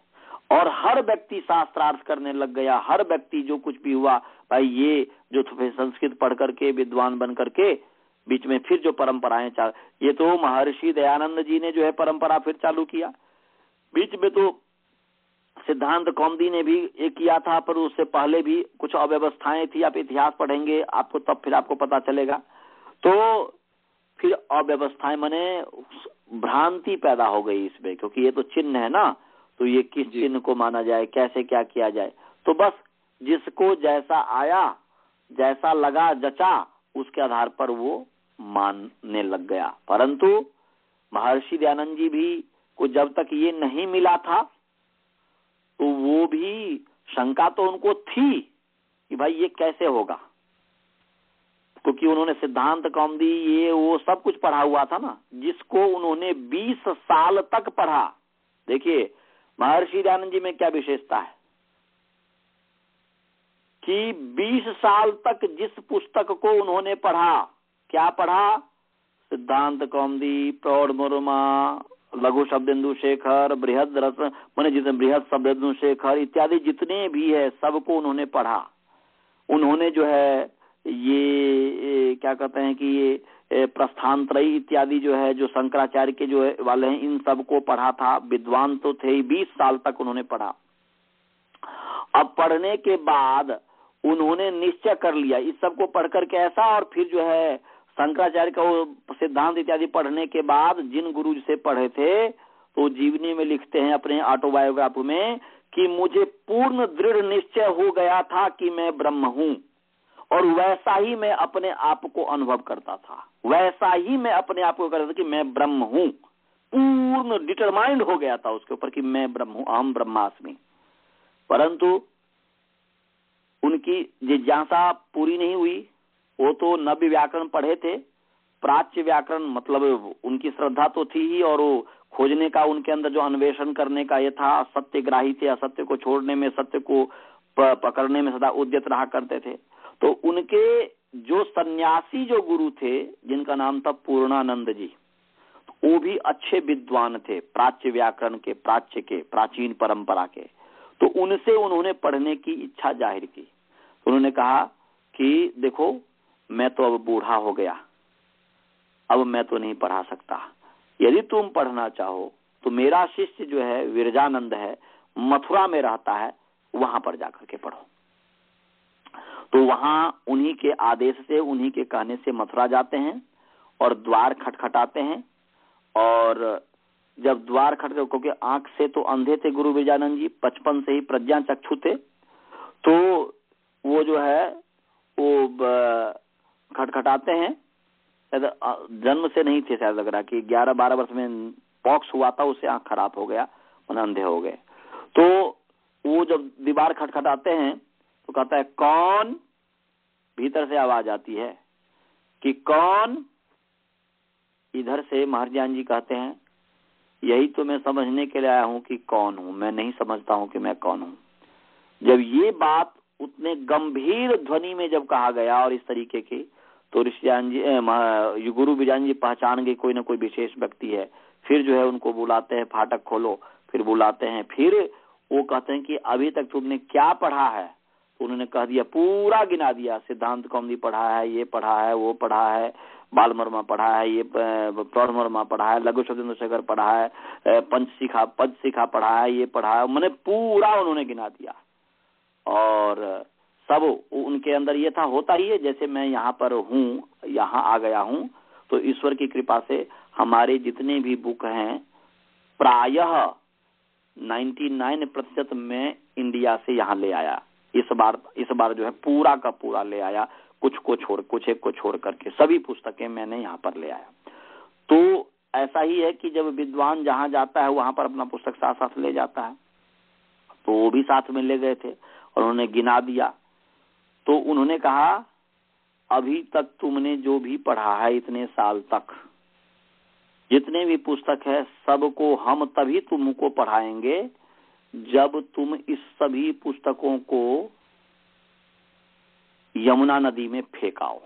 और हर व्यक्ति शास्त्रार्थ करने लग गया। हर व्यक्ति जो कुछ भी हुआ, भाई ये जो संस्कृत पढ़ करके विद्वान बन करके बीच में फिर जो परंपराएं चाल, ये तो महर्षि दयानंद जी ने जो है परंपरा फिर चालू किया। बीच में तो सिद्धांत कौमुदी ने भी एक किया था, पर उससे पहले भी कुछ अव्यवस्थाएं थी। आप इतिहास पढ़ेंगे आपको, तब फिर आपको पता चलेगा। तो फिर अव्यवस्थाएं माने भ्रांति पैदा हो गई इसमें, क्योंकि ये तो चिन्ह है ना, तो ये किस चिन्ह को माना जाए, कैसे क्या किया जाए। तो बस जिसको जैसा आया, जैसा लगा, जचा, उसके आधार पर वो मानने लग गया। परंतु महर्षि दयानंद जी भी को जब तक ये नहीं मिला था, तो वो भी शंका तो उनको थी कि भाई ये कैसे होगा, क्योंकि उन्होंने सिद्धांत कौमुदी ये वो सब कुछ पढ़ा हुआ था ना, जिसको उन्होंने 20 साल तक पढ़ा। देखिए महर्षि दयानंद जी में क्या विशेषता है कि 20 साल तक जिस पुस्तक को उन्होंने पढ़ा, क्या पढ़ा, सिद्धांत कौमुदी, प्रौढ़ मुरमा, लघु शब्देन्दु शेखर, बृहद रस माने जितने बृहद शब्देन्दु शेखर इत्यादि जितने भी है, सबको उन्होंने पढ़ा। उन्होंने जो है ये क्या कहते हैं कि ये प्रस्थानत्रयी इत्यादि जो है, जो शंकराचार्य के जो वाले हैं, इन सबको पढ़ा था। विद्वान तो थे ही, 20 साल तक उन्होंने पढ़ा। अब पढ़ने के बाद उन्होंने निश्चय कर लिया इस सबको पढ़ करके ऐसा, और फिर जो है शंकराचार्य का वो सिद्धांत इत्यादि पढ़ने के बाद जिन गुरु से पढ़े थे, तो जीवनी में लिखते हैं अपने ऑटोबायोग्राफी में कि मुझे पूर्ण दृढ़ निश्चय हो गया था कि मैं ब्रह्म हूं, और वैसा ही मैं अपने आप को अनुभव करता था। वैसा ही मैं अपने आप को करता था कि मैं ब्रह्म हूं। पूर्ण डिटरमाइंड हो गया था उसके ऊपर कि मैं ब्रह्म हूं, अहम ब्रह्मास्मि। परंतु उनकी जिज्ञासा पूरी नहीं हुई। वो तो नव्य व्याकरण पढ़े थे, प्राच्य व्याकरण मतलब उनकी श्रद्धा तो थी ही, और वो खोजने का उनके अंदर जो अन्वेषण करने का ये था, सत्यग्राही थे, असत्य को छोड़ने में, सत्य को पकड़ने में सदा उद्यत रहा करते थे। तो उनके जो सन्यासी जो गुरु थे, जिनका नाम था पूर्णानंद जी, वो भी अच्छे विद्वान थे, प्राच्य व्याकरण के, प्राच्य के, प्राचीन परंपरा के। तो उनसे उन्होंने पढ़ने की इच्छा जाहिर की। तो उन्होंने कहा कि देखो मैं तो अब बूढ़ा हो गया, अब मैं तो नहीं पढ़ा सकता। यदि तुम पढ़ना चाहो तो मेरा शिष्य जो है विरजानंद है, मथुरा में रहता है, वहां पर जाकर के पढ़ो। तो वहां उन्हीं के आदेश से, उन्हीं के कहने से मथुरा जाते हैं और द्वार खटखटाते हैं। और जब द्वार खटखटे, क्योंकि आंख से तो अंधे थे गुरु विरजानंद जी, 55 से ही प्रज्ञा चक्षु थे, तो वो जो है वो खटखटाते हैं। जन्म से नहीं थे, शायद लग रहा कि 11-12 वर्ष में पॉक्स हुआ था, उससे आंख खराब हो गया, उन्हें अंधे हो गए। तो वो जब दीवार खटखटाते हैं तो कहता है कौन, भीतर से आवाज आती है कि कौन। इधर से महाराज जी कहते हैं यही तो मैं समझने के लिए आया हूं कि कौन हूं, मैं नहीं समझता हूं कि मैं कौन हूं। जब ये बात उतने गंभीर ध्वनि में जब कहा गया और इस तरीके की, तो ऋषियान जी गुरु बिजान जी पहचान गए कोई ना कोई विशेष व्यक्ति है। फिर जो है उनको बुलाते हैं, फाटक खोलो, फिर बुलाते हैं, फिर वो कहते हैं कि अभी तक तुमने क्या पढ़ा है। तो उन्होंने कह दिया, पूरा गिना दिया, सिद्धांत कौमुदी पढ़ा है, ये पढ़ा है, वो पढ़ा है, बालमर्मा पढ़ा है, ये प्रौढ़मर्मा पढ़ा है, लघु शब्देंद्र शेखर पढ़ा है, पद शिखा पढ़ा है, ये पढ़ा है, मैंने पूरा उन्होंने गिना दिया। और सब उनके अंदर ये था, होता ही है जैसे मैं यहाँ पर हूँ, यहाँ आ गया हूँ, तो ईश्वर की कृपा से हमारे जितने भी बुक हैं प्रायः 99% में इंडिया से यहाँ ले आया। इस बार जो है पूरा का पूरा ले आया, कुछ एक को छोड़ करके सभी पुस्तकें मैंने यहाँ पर ले आया। तो ऐसा ही है कि जब विद्वान जहाँ जाता है वहां पर अपना पुस्तक साथ साथ ले जाता है, तो वो भी साथ में ले गए थे और उन्होंने गिना दिया। तो उन्होंने कहा अभी तक तुमने जो भी पढ़ा है इतने साल तक, जितने भी पुस्तक है सबको हम तभी तुमको पढ़ाएंगे जब तुम इस सभी पुस्तकों को यमुना नदी में फेंकाओ।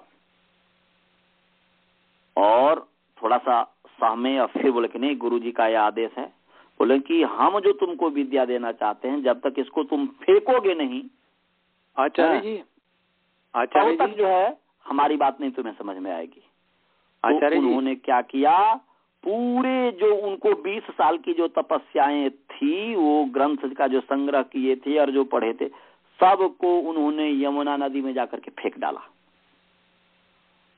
और थोड़ा सा सहमे और फिर बोले कि नहीं, गुरुजी का यह आदेश है, बोले कि हम जो तुमको विद्या देना चाहते हैं जब तक इसको तुम फेंकोगे नहीं आचार्य जी, तब तक जो है हमारी बात नहीं तुम्हें समझ में आएगी। आचार्य तो उन्होंने क्या किया, पूरे जो उनको 20 साल की जो तपस्याएं थी, वो ग्रंथ का जो संग्रह किए थे और जो पढ़े थे, सबको उन्होंने यमुना नदी में जाकर के फेंक डाला।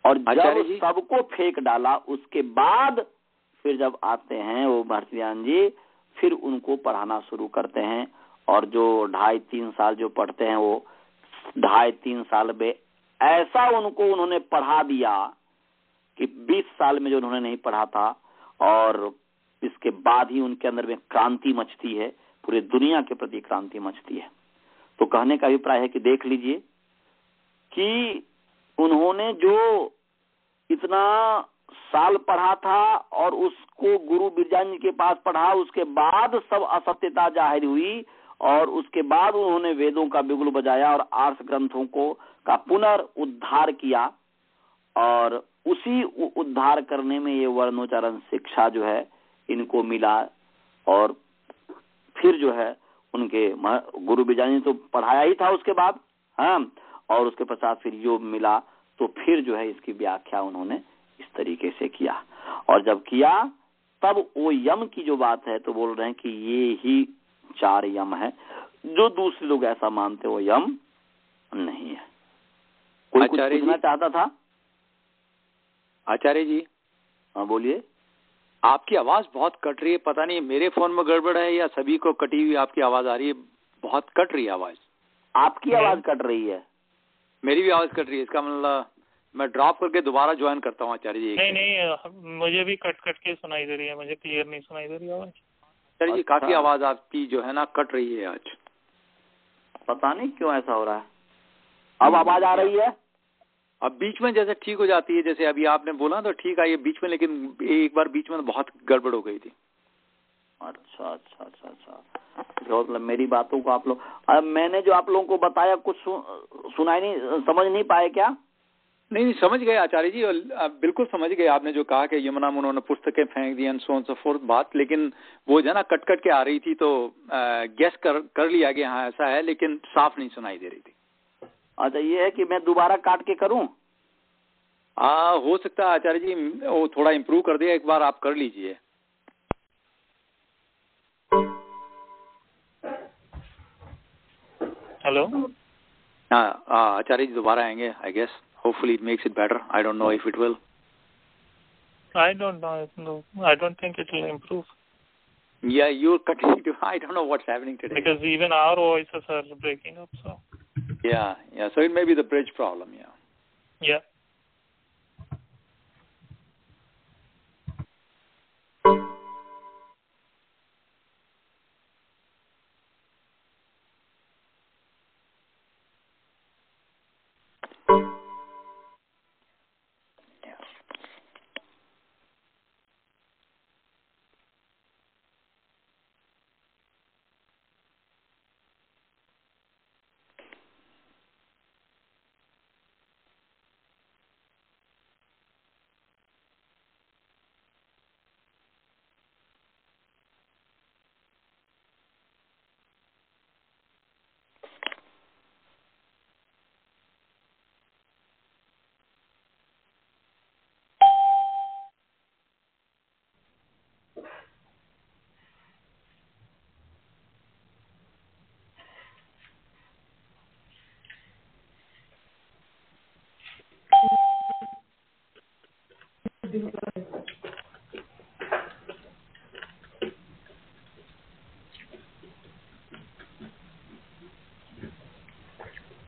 और जब सबको फेंक डाला उसके बाद फिर जब आते हैं वो भारतीयान जी, फिर उनको पढ़ाना शुरू करते हैं। और जो 2.5-3 साल जो पढ़ते हैं, वो 2.5-3 साल में ऐसा उनको उन्होंने पढ़ा दिया कि 20 साल में जो उन्होंने नहीं पढ़ा था, और इसके बाद ही उनके अंदर में क्रांति मचती है, पूरे दुनिया के प्रति क्रांति मचती है। तो कहने का अभिप्राय है कि देख लीजिए कि उन्होंने जो इतना साल पढ़ा था और उसको गुरु बिरजान जी के पास पढ़ा, उसके बाद सब असत्यता जाहिर हुई और उसके बाद उन्होंने वेदों का बिगुल बजाया और आर्ष ग्रंथों को का पुनर्उद्धार किया। और उसी उद्धार करने में ये वर्णोच्चारण शिक्षा जो है इनको मिला। और फिर जो है उनके गुरु बिरजान जी तो पढ़ाया ही था उसके बाद, हाँ, और उसके पश्चात फिर योग मिला, तो फिर जो है इसकी व्याख्या उन्होंने इस तरीके से किया। और जब किया तब वो यम की जो बात है तो बोल रहे हैं कि ये ही 4 यम है, जो दूसरे लोग ऐसा मानते वो यम नहीं है। कोई कुछ पूछना चाहता था? आचार्य जी, हाँ बोलिए। आपकी आवाज बहुत कट रही है, पता नहीं मेरे फोन में गड़बड़ है या सभी को कटी हुई आपकी आवाज आ रही है, बहुत कट रही है आवाज। आपकी आवाज कट रही है? मेरी भी आवाज कट रही है, इसका मतलब मैं ड्रॉप करके दोबारा ज्वाइन करता हूँ आचार्य जी। नहीं, मुझे भी कट के सुनाई दे रही है, मुझे क्लियर नहीं सुनाई दे रही आवाज। आचार्य जी काफी आवाज आपकी जो है ना कट रही है आज, पता नहीं क्यों ऐसा हो रहा है। अब आवाज आ रही है? अब बीच में जैसे ठीक हो जाती है, जैसे अभी आपने बोला तो ठीक आई है बीच में, लेकिन एक बार बीच में बहुत गड़बड़ हो गई थी। अच्छा, मतलब मेरी बातों को आप लोग, मैंने जो आप लोगों को बताया कुछ सुनाई नहीं, समझ नहीं पाए क्या? नहीं समझ गए आचार्य जी, बिल्कुल समझ गए आपने जो कहा कि यमुना में उन्होंने पुस्तकें फेंक दी and so on so forth बात, लेकिन वो जो है ना कट के आ रही थी तो गेस कर लिया कि हाँ ऐसा है, लेकिन साफ नहीं सुनाई दे रही थी। अच्छा, ये है कि मैं दोबारा काट के करूं? हो सकता है आचार्य जी, वो थोड़ा इम्प्रूव कर दिया, एक बार आप कर लीजिए। हेलो, हाँ आचार्य जी दोबारा आएंगे, I guess hopefully it makes it better. I don't know if it will. I don't know. No, I don't think it will improve. Yeah, you're cutting to, I don't know what's happening today. Because even our voices are breaking up, so. Yeah, so it may be the bridge problem, Yeah.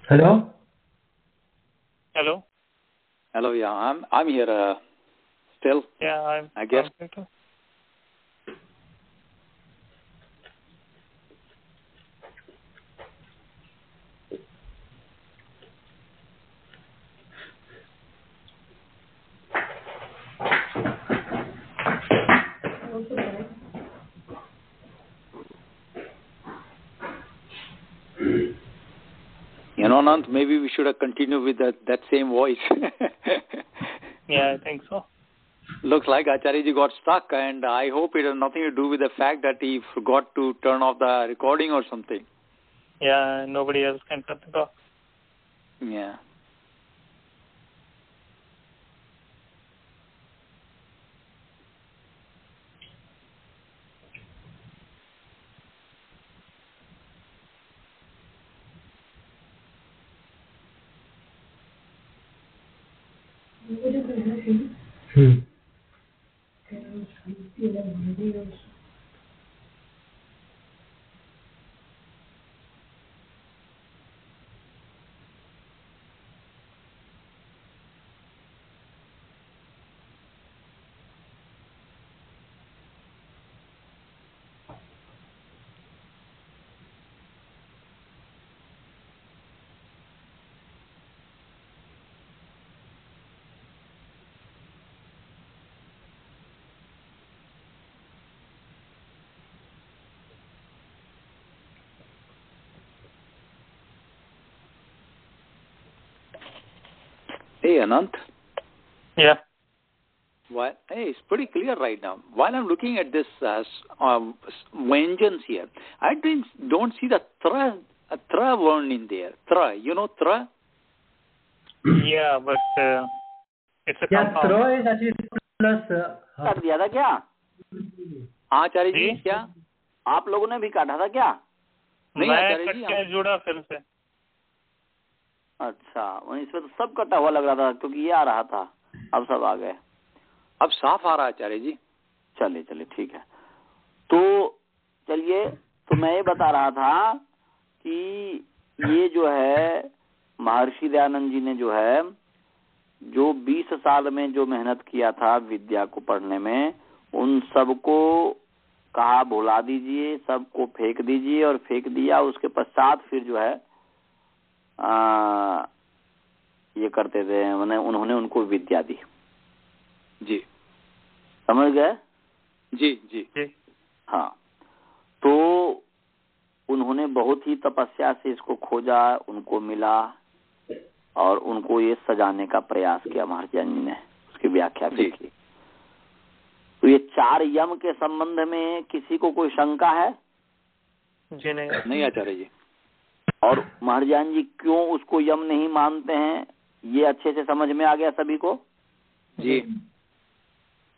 Hello? Hello? Hello, yeah, I'm here still. Yeah, I guess. I'm too. Anant, maybe we should have continued with that same voice. Yeah, I think so. Looks like Acharya ji got stuck, and I hope it has nothing to do with the fact that he forgot to turn off the recording or something. Yeah, nobody else can cut it off. Yeah. Hey, Anant. Yeah. What? Hey, it's pretty clear right now. While I'm looking at this vengeance here, I don't see the tra word in there. Tra, you know tra? Yeah, but it's a Yeah, compound. throw is actually plus. काट दिया था क्या? हाँ आचार्य जी, जी? क्या? आप लोगों ने भी काटा था क्या? नहीं मैं आचार्य कट जी, के जुड़ा फिर से। अच्छा, वहीं इसमें तो सब कटा हुआ लग रहा था क्योंकि ये आ रहा था, अब सब आ गए। अब साफ आ रहा है आचार्य जी। चलिए चलिए ठीक है। तो चलिए, तो मैं ये बता रहा था कि ये जो है महर्षि दयानंद जी ने जो 20 साल में जो मेहनत किया था विद्या को पढ़ने में, उन सबको कहा भुला दीजिए, सबको फेंक दीजिए, और फेंक दिया। उसके पश्चात फिर जो है ये करते थे, मैंने उन्होंने उनको विद्या दी। जी, समझ गए? जी जी जी। हाँ, तो उन्होंने बहुत ही तपस्या से इसको खोजा, उनको मिला, और उनको ये सजाने का प्रयास किया महर्षि जी ने, उसकी व्याख्या भी की। तो ये 4 यम के संबंध में किसी को कोई शंका है? जी नहीं आचार्य जी। और महर्षि जी क्यों उसको यम नहीं मानते हैं, ये अच्छे से समझ में आ गया सभी को? जी।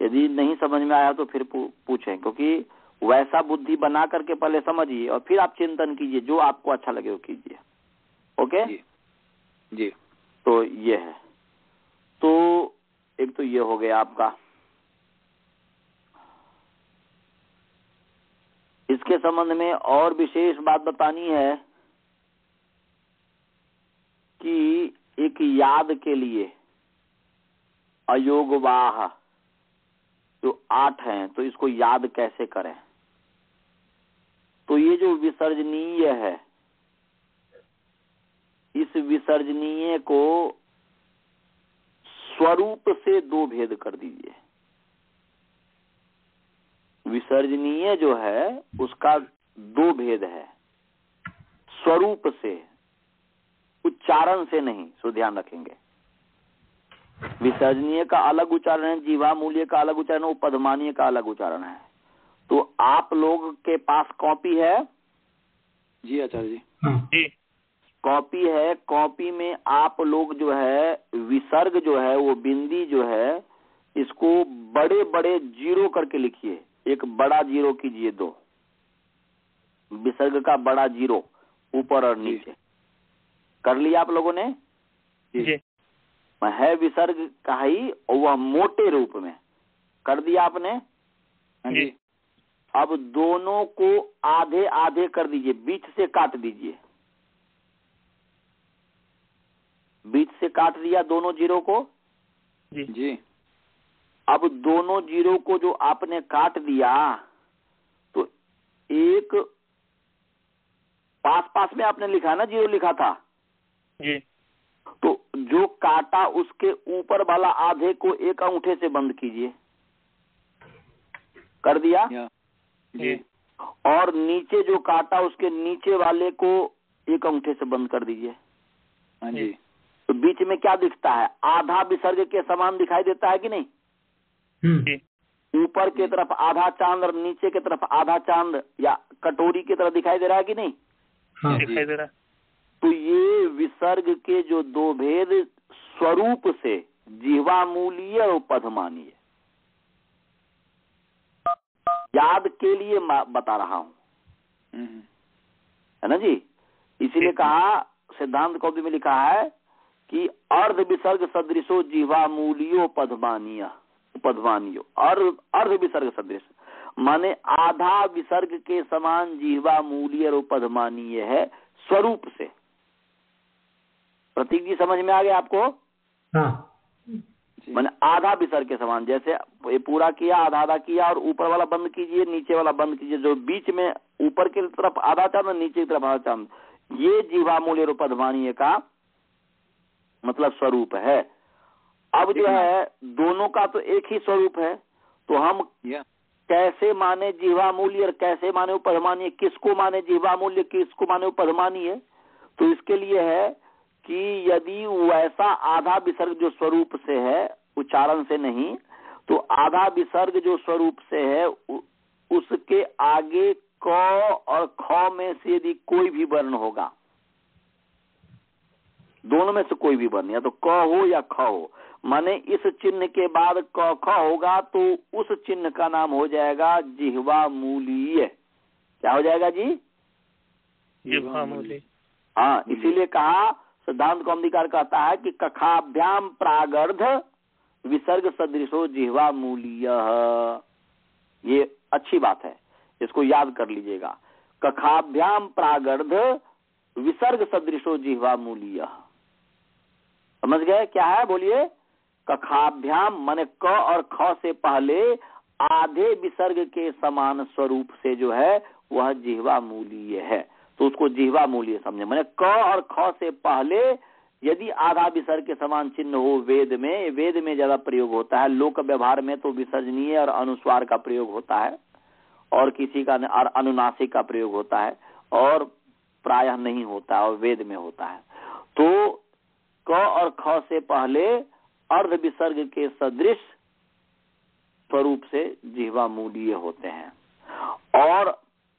यदि नहीं समझ में आया तो फिर पूछें, क्योंकि वैसा बुद्धि बना करके पहले समझिए और फिर आप चिंतन कीजिए, जो आपको अच्छा लगे वो कीजिए। ओके जी, जी। तो ये है। तो एक तो ये हो गया आपका। इसके संबंध में और विशेष बात बतानी है कि एक याद के लिए अयोगवाह जो 8 हैं, तो इसको याद कैसे करें। तो ये जो विसर्जनीय है, इस विसर्जनीय को स्वरूप से 2 भेद कर दीजिए। विसर्जनीय जो है उसका 2 भेद है, स्वरूप से, उच्चारण से नहीं, सो ध्यान रखेंगे। विसर्जनीय का अलग उच्चारण है, जीवा मूल्य का अलग उच्चारण है, उपधमानीय का अलग उच्चारण है। तो आप लोग के पास कॉपी है? जी आचार्य जी। जी। कॉपी है, कॉपी में आप लोग जो है विसर्ग जो है, वो बिंदी जो है, इसको बड़े बड़े 0 करके लिखिए। एक बड़ा 0 कीजिए, 2 विसर्ग का बड़ा 0 ऊपर और नीचे। कर लिया आप लोगों ने? जी। है विसर्ग का ही, और वह मोटे रूप में कर दिया आपने। जी। अब दोनों को आधे आधे कर दीजिए, बीच से काट दीजिए। बीच से काट दिया दोनों जीरो को। जी जी। अब दोनों जीरो को जो आपने काट दिया, तो एक पास पास में आपने लिखा ना, जीरो लिखा था जी। तो जो काटा उसके ऊपर वाला आधे को एक अंगूठे से बंद कीजिए। कर दिया जी। और नीचे जो काटा उसके नीचे वाले को एक अंगूठे से बंद कर दीजिए। हाँ जी। तो बीच में क्या दिखता है? आधा विसर्ग के समान दिखाई देता है कि नहीं? ऊपर की तरफ आधा चांद और नीचे की तरफ आधा चांद या कटोरी की तरह दिखाई दे रहा है कि नहीं? हाँ, दिखाई दे रहा है। तो ये विसर्ग के जो दो भेद स्वरूप से जीवामूलीय और पदमानीय, याद के लिए बता रहा हूं, है ना जी। इसीलिए कहा, सिद्धांत कौमुदी में लिखा है कि अर्ध विसर्ग सदृशो जीवामूलियो पदमानीय, पदमानियो। अर्ध विसर्ग सदृश माने आधा विसर्ग के समान जीवामूलीय और पदमानीय है स्वरूप से। प्रतीक जी समझ में आ गया आपको? हाँ। मैंने आधा विसर्ग के समान, जैसे ये पूरा किया, आधा आधा किया और ऊपर वाला बंद कीजिए, नीचे वाला बंद कीजिए। जो बीच में ऊपर की तरफ आधा चांद, नीचे की तरफ आधा चांद, ये जीवामूल्य और पदमानीय का मतलब स्वरूप है। अब जो है दोनों का तो एक ही स्वरूप है, तो हम कैसे माने जीवामूल्य और कैसे माने पदमानीय, किसको माने जीवामूल्य, किसको माने पदमानीय? तो इसके लिए है कि यदि वैसा आधा विसर्ग जो स्वरूप से है, उच्चारण से नहीं, तो आधा विसर्ग जो स्वरूप से है उसके आगे क और ख में से यदि कोई भी वर्ण होगा, दोनों में से कोई भी वर्ण, या तो क हो या ख हो, माने इस चिन्ह के बाद क ख होगा तो उस चिन्ह का नाम हो जाएगा जिह्वामूलीय। क्या हो जाएगा जी? जिह्वामूलीय। हाँ, इसीलिए कहा, सिद्धांत कौमुदीकार कहता है कि कखाभ्याम प्रागर्ध विसर्ग सदृशो जिह्वामूलीय। ये अच्छी बात है, इसको याद कर लीजिएगा। कखाभ्याम प्रागर्ध विसर्ग सदृशो जिह्वामूलीय। समझ गए क्या है? बोलिए। कखाभ्याम माने क और ख से पहले आधे विसर्ग के समान स्वरूप से जो है वह जिह्वामूलीय है, तो उसको जिह्वामूलीय समझे। माने क और ख से पहले यदि आधा विसर्ग के समान चिन्ह हो वेद में ज्यादा प्रयोग होता है। लोक व्यवहार में तो विसर्जनीय और अनुस्वार का प्रयोग होता है, और किसी का अनुनासिक का प्रयोग होता है, और प्रायः नहीं होता है, और वेद में होता है। तो क और ख से पहले अर्ध विसर्ग के सदृश स्वरूप से जिह्वामूलीय होते हैं, और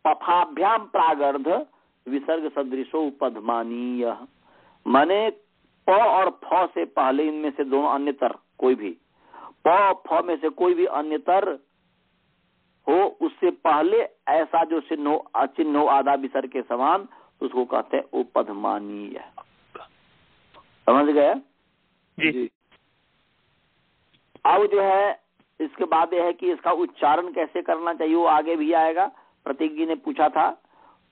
पफाभ्याम प्रागर्ध विसर्ग सदृशो पदमानीय, माने प और फ से पहले इनमें से दोनों अन्यतर कोई भी, प फ में से कोई भी अन्यतर हो, उससे पहले ऐसा जो चिन्ह हो आधा विसर्ग के समान, उसको कहते हैं उपधमानीय। समझ गए जी? अब जो है इसके बाद यह है कि इसका उच्चारण कैसे करना चाहिए, वो आगे भी आएगा। प्रतीक जी ने पूछा था,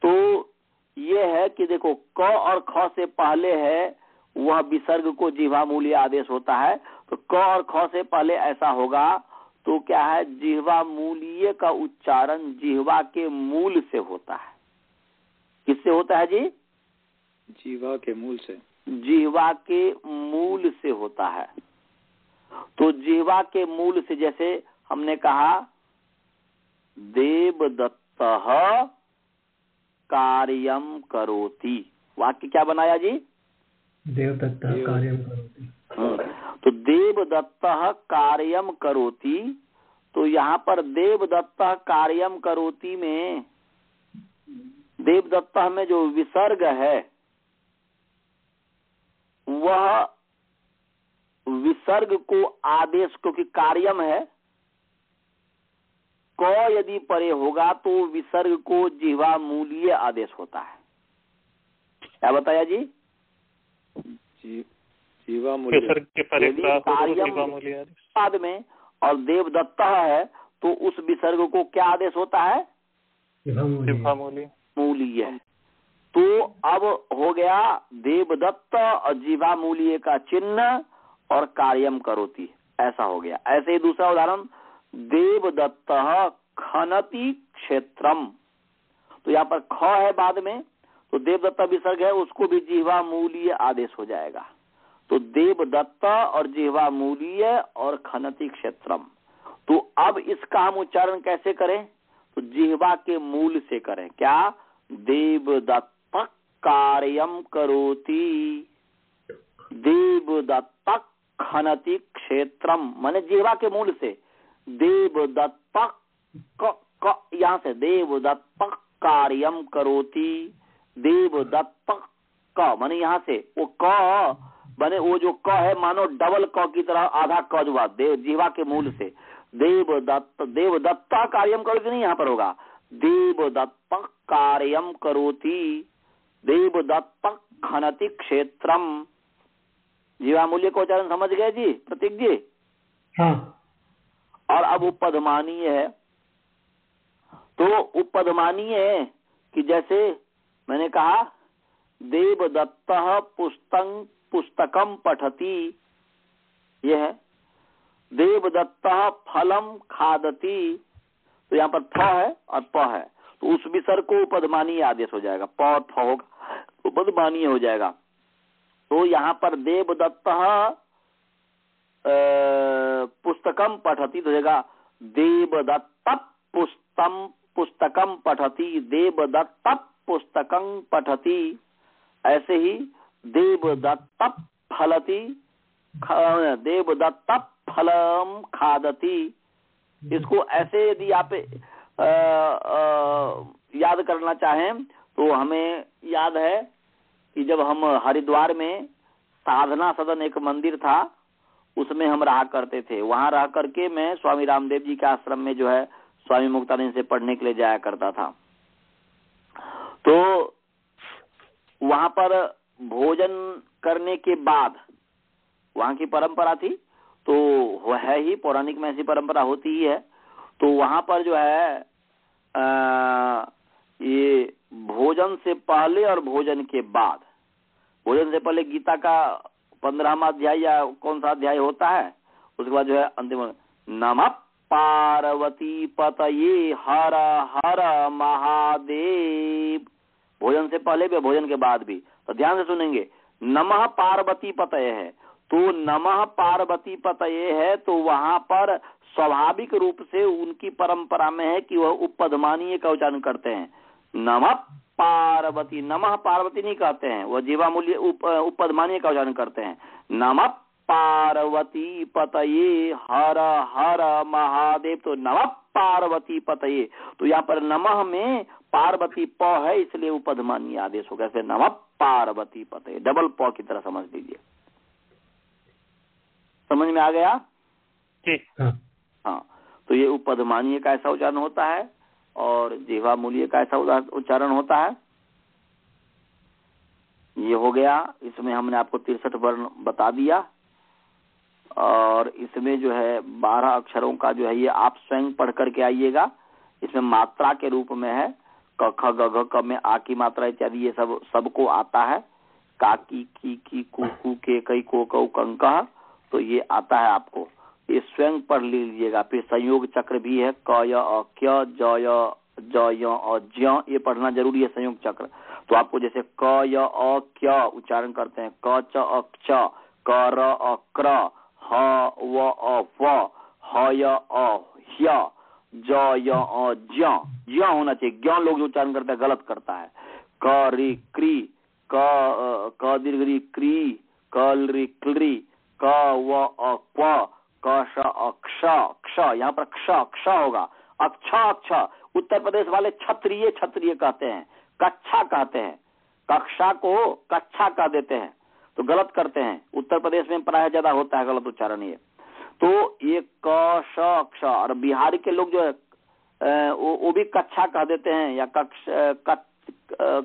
तो ये है कि देखो क और ख से पहले है वह विसर्ग को जिह्वामूलीय आदेश होता है। तो क और ख से पहले ऐसा होगा तो क्या है, जिह्वामूलीय का उच्चारण जिह्वा के मूल से होता है। किससे होता है जी? जिह्वा के मूल से। जिह्वा के मूल से होता है। तो जिह्वा के मूल से, जैसे हमने कहा देवदत्तः कार्यम करोति, वाक्य क्या बनाया जी? देवदत्तः कार्यम करोति। तो देवदत्तः कार्यम करोति, तो यहाँ पर देवदत्तः कार्यम करोति में देवदत्तः में जो विसर्ग है वह विसर्ग को आदेश, क्योंकि कार्यम है, क यदि परे होगा तो विसर्ग को जिह्वामूलीय आदेश होता है। क्या बताया जी? विसर्ग के परे बाद में और देवदत्त है तो उस विसर्ग को क्या आदेश होता है? मूलीय। तो अब हो गया देवदत्त और जीवा मूलीय का चिन्ह और कार्यम करोति, ऐसा हो गया। ऐसे ही दूसरा उदाहरण देवदत्त खनति क्षेत्रम, तो यहाँ पर ख है बाद में, तो देवदत्त विसर्ग है, उसको भी जीवा मूलीय आदेश हो जाएगा। तो देवदत्त और जीवा मूलीय और खनति क्षेत्रम। तो अब इसका हम उच्चारण कैसे करें? तो जिह्वा के मूल से करें। क्या? देवदत्त कार्यम करोति, देवदत्त खनति क्षेत्रम, माने जिह्वा के मूल से देवदत्त यहाँ से देवदत्त कार्यम करोति, देवदत्त क माने यहाँ से वो क बने, वो जो क है मानो डबल क की तरह आधा क जो बात देव जीवा के मूल से देवदत्त, देवदत्ता कार्यम करोति नहीं यहाँ पर होगा, देवदत्त कार्यम करोति, देवदत्त खनति क्षेत्रम। जीवा मूल्य को उच्चारण समझ गए जी प्रतीक जी? हाँ। और अब उपपदमानीय है, तो उपपदमानीय कि जैसे मैंने कहा देवदत्त पुस्तकम पठति, यह है देवदत्त फलम खादति, तो यहाँ पर फ है और प है, तो उस विसर्ग को उपपदमानीय आदेश हो जाएगा, प और फ होगा, उपपदमानीय हो जाएगा। तो यहाँ पर देवदत्त पुस्तकम पठति तो जाएगा देवदत्त पुस्तकम पठति, देवदत्त पुस्तकं पठति। ऐसे ही देवदत्त फलति, देवदत्त फलम खादति। इसको ऐसे यदि आप याद करना चाहें तो हमें याद है कि जब हम हरिद्वार में साधना सदन एक मंदिर था, उसमें हम रहा करते थे। वहां रह करके मैं स्वामी रामदेव जी के आश्रम में जो है स्वामी मुक्तानंद से पढ़ने के लिए जाया करता था। तो वहां पर भोजन करने के बाद वहां की परंपरा थी, तो है ही पौराणिक में ऐसी परंपरा होती ही है। तो वहां पर जो है ये भोजन से पहले और भोजन के बाद, भोजन से पहले गीता का 15वां अध्याय या कौन सा अध्याय होता है, उसके बाद जो है अंतिम नमः पार्वती पतये हर हर महादेव, भोजन से पहले भी भोजन के बाद भी। तो ध्यान से सुनेंगे, नमः पार्वती पतये है, तो नमः पार्वती पतये है, तो वहां पर स्वाभाविक रूप से उनकी परंपरा में है कि वह उपपदमानीय का उच्चारण करते हैं। नमः पार्वती, नमः पार्वती नहीं कहते हैं, वह जीवामूल्य उपपदमानीय का उच्चारण करते हैं। नमः पार्वती पतये हर हर महादेव, तो नमः पार्वती पतये, तो यहाँ पर नमः में पार्वती प है, इसलिए उपपदमानीय आदेश हो गया। फिर नमः पार्वती पतये, डबल प की तरह समझ लीजिए। समझ में आ गया? ठीक। हाँ, तो ये उपपदमानीय का ऐसा उच्चारण होता है और जीवामूल्य का ऐसा उच्चारण होता है। ये हो गया, इसमें हमने आपको 63 वर्ण बता दिया। और इसमें जो है 12 अक्षरों का जो है ये आप स्वयं पढ़ करके आइएगा। इसमें मात्रा के रूप में है क ख ग घ क में आ की मात्रा इत्यादि, ये सब सबको आता है। का की कु के कई को कौ कंकह, तो ये आता है आपको, ये स्वयं पढ़ लीजिएगा। फिर संयोग चक्र भी है, क य अ क्य ज य और ज्य, ये पढ़ना जरूरी है संयोग चक्र। तो आपको जैसे क य अ क्य उच्चारण करते हैं, क च अ च, क र अ क्र, ह व अ व, ह य अ ह्य, ज य अ ज्य, ज्य होना चाहिए। ज्ञ लोग जो उच्चारण करते हैं गलत करता है। क रि क्री, क दीर्घ रि क्री, कल रि क्लरी, क व अ क्व, क श अ क्ष, क्ष, यहाँ पर क्ष क्ष होगा। अक्ष अक्ष, उत्तर प्रदेश वाले क्षत्रिय क्षत्रिय कहते हैं, कक्षा कहते हैं, कक्षा को कक्षा कह देते हैं, तो गलत करते हैं। उत्तर प्रदेश में प्राय ज्यादा होता है गलत उच्चारण ये। तो ये क श क्ष, और बिहारी के लोग जो है वो भी कक्षा कह देते हैं, या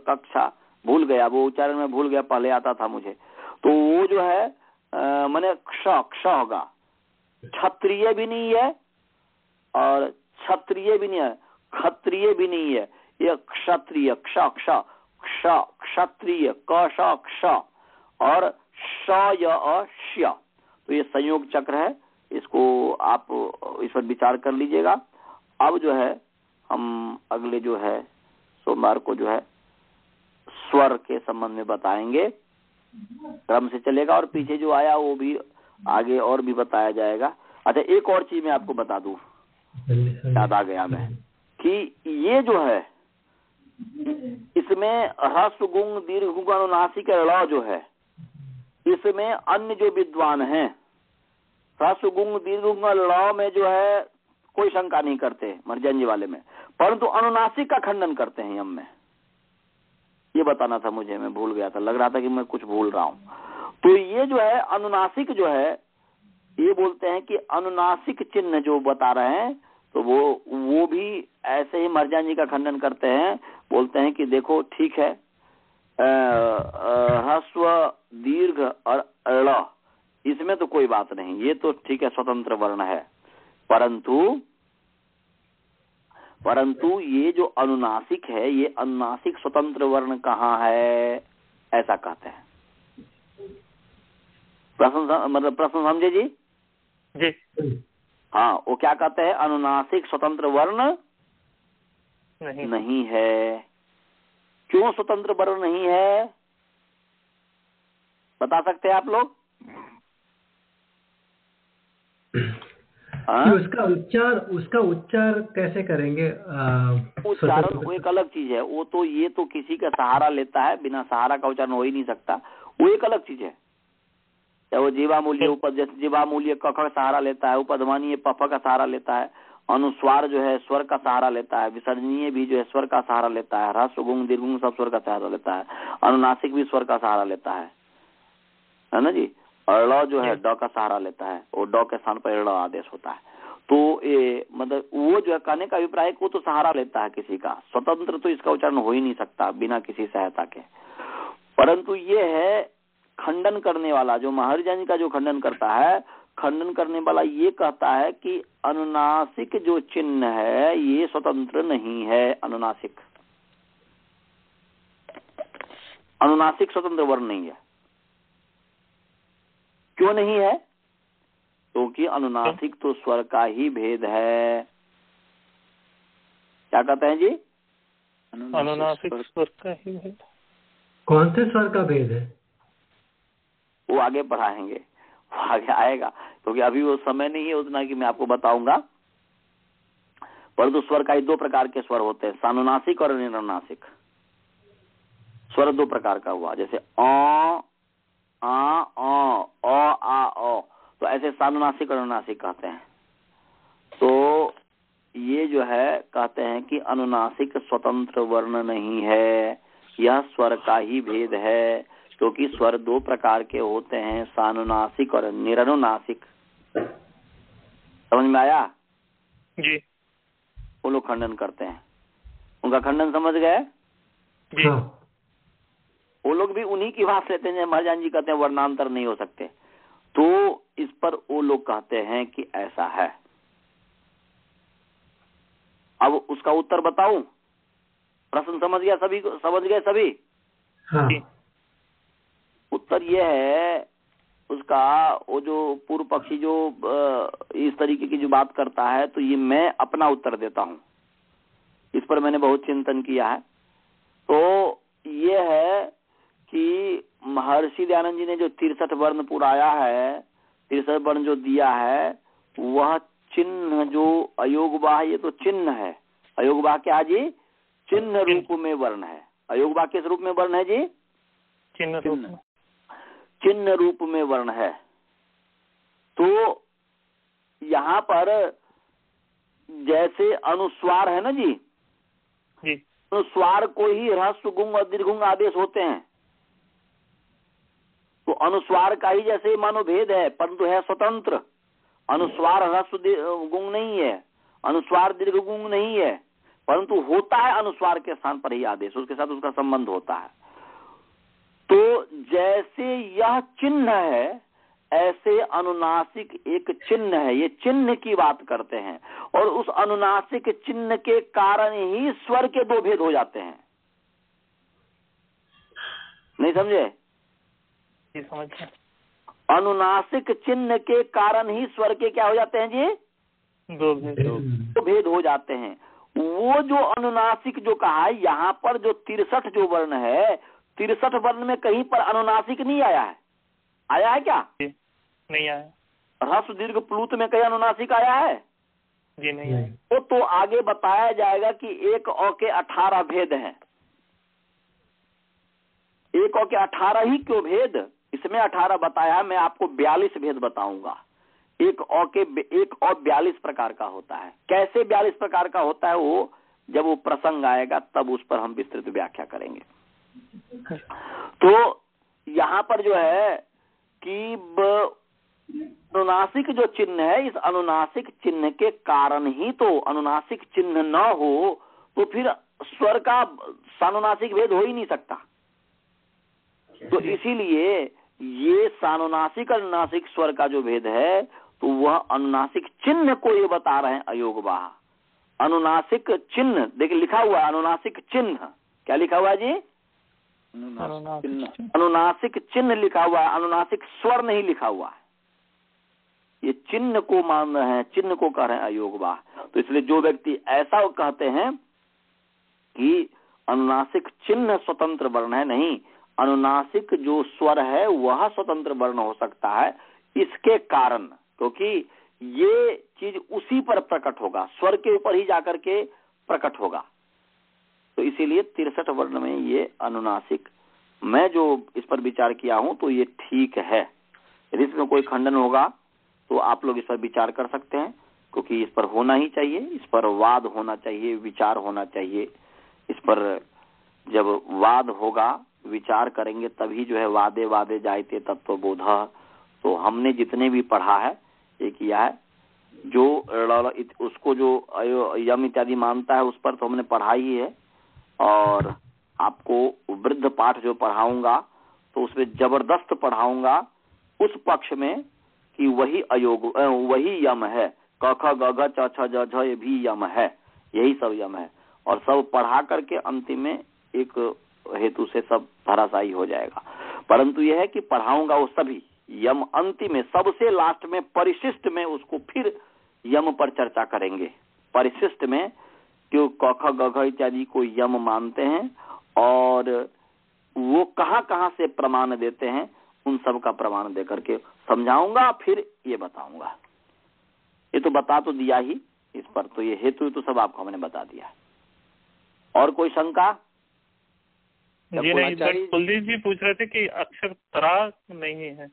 कक्षा, भूल गया वो उच्चारण में, भूल गया, पहले आता था मुझे। तो वो जो है माने क्ष होगा, क्षत्रिय भी नहीं है और क्षत्रिय भी नहीं है, क्षत्रिय भी नहीं है, ये क्षत्रिय क्ष क्ष क्ष क्षत्रिय क श क्ष और श य ष्य, तो ये संयोग चक्र है, इसको आप इस पर विचार कर लीजिएगा। अब जो है हम अगले जो है सोमवार को जो है स्वर के संबंध में बताएंगे, क्रम से चलेगा और पीछे जो आया वो भी आगे और भी बताया जाएगा। अच्छा एक और चीज मैं आपको बता दूं, याद आ गया मैं कि ये जो है इसमें ह्रस्व गुंग दीर्घ गुंग अनुनासिक ळ जो है इसमें अन्य जो विद्वान हैं ह्रस्व गुंग दीर्घ गुंग ळ में जो है कोई शंका नहीं करते मर्जन्य वाले में, परंतु अनुनासिक का खंडन करते हैं यम में। ये बताना था मुझे, मैं भूल गया था, लग रहा था कि मैं कुछ भूल रहा हूं। तो ये जो है अनुनासिक जो है ये बोलते हैं कि अनुनासिक चिन्ह जो बता रहे हैं तो वो भी ऐसे ही मर्जान जी का खंडन करते हैं, बोलते हैं कि देखो ठीक है ह्रस्व दीर्घ और ळ इसमें तो कोई बात नहीं, ये तो ठीक है स्वतंत्र वर्ण है, परंतु ये जो अनुनासिक है ये अनुनासिक स्वतंत्र वर्ण कहाँ है, ऐसा कहते हैं। प्रश्न समझे जी? जी हाँ, वो क्या कहते हैं, अनुनासिक स्वतंत्र वर्ण नहीं है। क्यों स्वतंत्र वर्ण नहीं है बता सकते हैं आप लोग? उसका उच्चार कैसे करेंगे? उच्चारण वो एक अलग चीज है, वो तो ये तो किसी का सहारा लेता है, बिना सहारा का उच्चारण हो ही नहीं सकता, वो एक अलग चीज है। चाहे वो जीवामूल्य उपद, जैसे जीवामूल्य क का सहारा लेता है, उपध्मानीय प का सहारा लेता है, अनुस्वार जो है स्वर का सहारा लेता है, विसर्जनीय भी जो है स्वर का सहारा लेता है, ह्रस्व गुंग दीर्घ गुंग सब स्वर का सहारा लेता है, अनुनासिक भी स्वर का सहारा लेता है ना जी। और ळ जो है ड का सहारा लेता है, और ड के स्थान पर ळ आदेश होता है। तो ये मतलब वो जो है कहने का अभिप्राय वो तो सहारा लेता है किसी का, स्वतंत्र तो इसका उच्चारण हो ही नहीं सकता बिना किसी सहायता के। परंतु ये है खंडन करने वाला, जो महर्जन का जो खंडन करता है, खंडन करने वाला ये कहता है कि अनुनासिक जो चिन्ह है ये स्वतंत्र नहीं है। अनुनासिक स्वतंत्र वर्ण नहीं है। क्यों नहीं है? क्योंकि अनुनासिक तो स्वर का ही भेद है। क्या कहते हैं जी? अनुनासिक स्वर का ही भेद। कौन से स्वर का भेद है? वो आगे पढ़ाएंगे, वो आगे आएगा, क्योंकि अभी वो समय नहीं है उतना कि मैं आपको बताऊंगा। परंतु स्वर का ही दो प्रकार के स्वर होते हैं, सानुनासिक और निरनुनासिक। स्वर दो प्रकार का हुआ, जैसे अ आ ओ, तो ऐसे सानुनासिक और अनुनासिक कहते हैं। तो ये जो है कहते हैं कि अनुनासिक स्वतंत्र वर्ण नहीं है, यह स्वर का ही भेद है, क्योंकि स्वर दो प्रकार के होते हैं, सानुनासिक और निरनुनासिक। समझ में आया जी? वो लोग खंडन करते हैं, उनका खंडन समझ गए जी? वो लोग भी उन्हीं की बात लेते हैं। महाराज जी कहते हैं वर्णांतर नहीं हो सकते, तो इस पर वो लोग कहते हैं कि ऐसा है। अब उसका उत्तर बताऊं? प्रश्न समझ गया सभी को? समझ गए सभी? हाँ। उत्तर यह है उसका, वो जो पूर्व पक्षी जो इस तरीके की जो बात करता है, तो ये मैं अपना उत्तर देता हूं। इस पर मैंने बहुत चिंतन किया है। तो ये है कि महर्षि दयानंद जी ने जो 63 वर्ण पुराया है, 63 वर्ण जो दिया है, वह चिन्ह जो अयोगवाह, ये तो चिन्ह है। अयोगवाह क्या है जी? चिन्ह रूप में वर्ण है। अयोगवाह किस रूप में वर्ण है जी? चिन्ह रूप में वर्ण है। तो यहाँ पर जैसे अनुस्वार है ना जी, अनुस्वार को ही ह्रस्व गुंग और दीर्घ गुंग आदेश होते हैं। तो अनुस्वार का ही जैसे मानो भेद है, परंतु है स्वतंत्र। अनुस्वार ह्रस्व गुंग नहीं है, अनुस्वार दीर्घ गुंग नहीं है, परंतु होता है अनुस्वार के स्थान पर ही आदेश, उसके साथ उसका संबंध होता है। तो जैसे यह चिन्ह है, ऐसे अनुनासिक एक चिन्ह है, ये चिन्ह की बात करते हैं, और उस अनुनासिक चिन्ह के कारण ही स्वर के दो भेद हो जाते हैं। नहीं समझे? समझ गए। अनुनासिक चिन्ह के कारण ही स्वर के क्या हो जाते हैं जी? दो भेद हो जाते हैं। वो जो अनुनासिक जो कहा है यहाँ पर, जो 63 जो वर्ण है, 63 वर्ण में कहीं पर अनुनासिक नहीं आया है। आया है क्या? नहीं आया। ह्रस्व दीर्घ प्लूत में कहीं अनुनासिक आया है? जी नहीं आया। वो तो आगे बताया जाएगा कि एक औ के 18 भेद हैं। एक औ के 18 ही क्यों भेद? इसमें 18 बताया, मैं आपको 42 भेद बताऊंगा। एक औ 42 प्रकार का होता है। कैसे 42 प्रकार का होता है वो जब वो प्रसंग आएगा तब उस पर हम विस्तृत व्याख्या करेंगे। तो यहाँ पर जो है कि अनुनासिक जो चिन्ह है, इस अनुनासिक चिन्ह के कारण ही, तो अनुनासिक चिन्ह न हो तो फिर स्वर का सानुनासिक भेद हो ही नहीं सकता। तो इसीलिए ये सानुनासिक अनुनासिक स्वर का जो भेद है, तो वह अनुनासिक चिन्ह को ये बता रहे हैं अयोगवाह। अनुनासिक चिन्ह देखिए लिखा हुआ है, अनुनासिक चिन्ह। क्या लिखा हुआ है जी? अनुनासिक चिन्ह लिखा हुआ है, अनुनासिक स्वर नहीं लिखा हुआ है। ये चिन्ह को मान रहे हैं, चिन्ह को कह रहे हैं अयोगवाह। तो इसलिए जो व्यक्ति ऐसा कहते हैं कि अनुनासिक चिन्ह स्वतंत्र वर्ण है, नहीं, अनुनासिक जो स्वर है वह स्वतंत्र वर्ण हो सकता है इसके कारण, क्योंकि ये चीज उसी पर प्रकट होगा, स्वर के ऊपर ही जाकर के प्रकट होगा। तो इसीलिए 63 वर्ण में ये अनुनासिक, मैं जो इस पर विचार किया हूं तो ये ठीक है। यदि इसमें कोई खंडन होगा तो आप लोग इस पर विचार कर सकते हैं, क्योंकि इस पर होना ही चाहिए, इस पर वाद होना चाहिए, विचार होना चाहिए। इस पर जब वाद होगा, विचार करेंगे, तभी जो है वादे वादे जायते तत्वबोध। तो हमने जितने भी पढ़ा है ये किया है, जो उसको जो यम इत्यादि मानता है उस पर तो हमने पढ़ा ही है। और आपको वृद्ध पाठ जो पढ़ाऊंगा तो उसमें जबरदस्त पढ़ाऊंगा उस पक्ष में कि वही अयोग, वही यम है। क ख ग घ च छ ज झ ये भी यम है, यही सब यम है। और सब पढ़ा करके अंतिम में एक हेतु से सब धराशायी हो जाएगा। परंतु यह है कि पढ़ाऊंगा वो सभी यम, अंतिम में सबसे लास्ट में परिशिष्ट में उसको फिर यम पर चर्चा करेंगे। परिशिष्ट में क्यों क ख ग घ इत्यादि को यम मानते हैं और वो कहाँ कहाँ से प्रमाण देते हैं, उन सब का प्रमाण दे करके समझाऊंगा, फिर ये बताऊंगा। ये तो बता तो दिया ही इस पर, तो ये हेतु तो सब आपको हमने बता दिया। और कोई शंका? जी नहीं, कुलदीप जी पूछ रहे थे कि अक्षर त्रा नहीं है।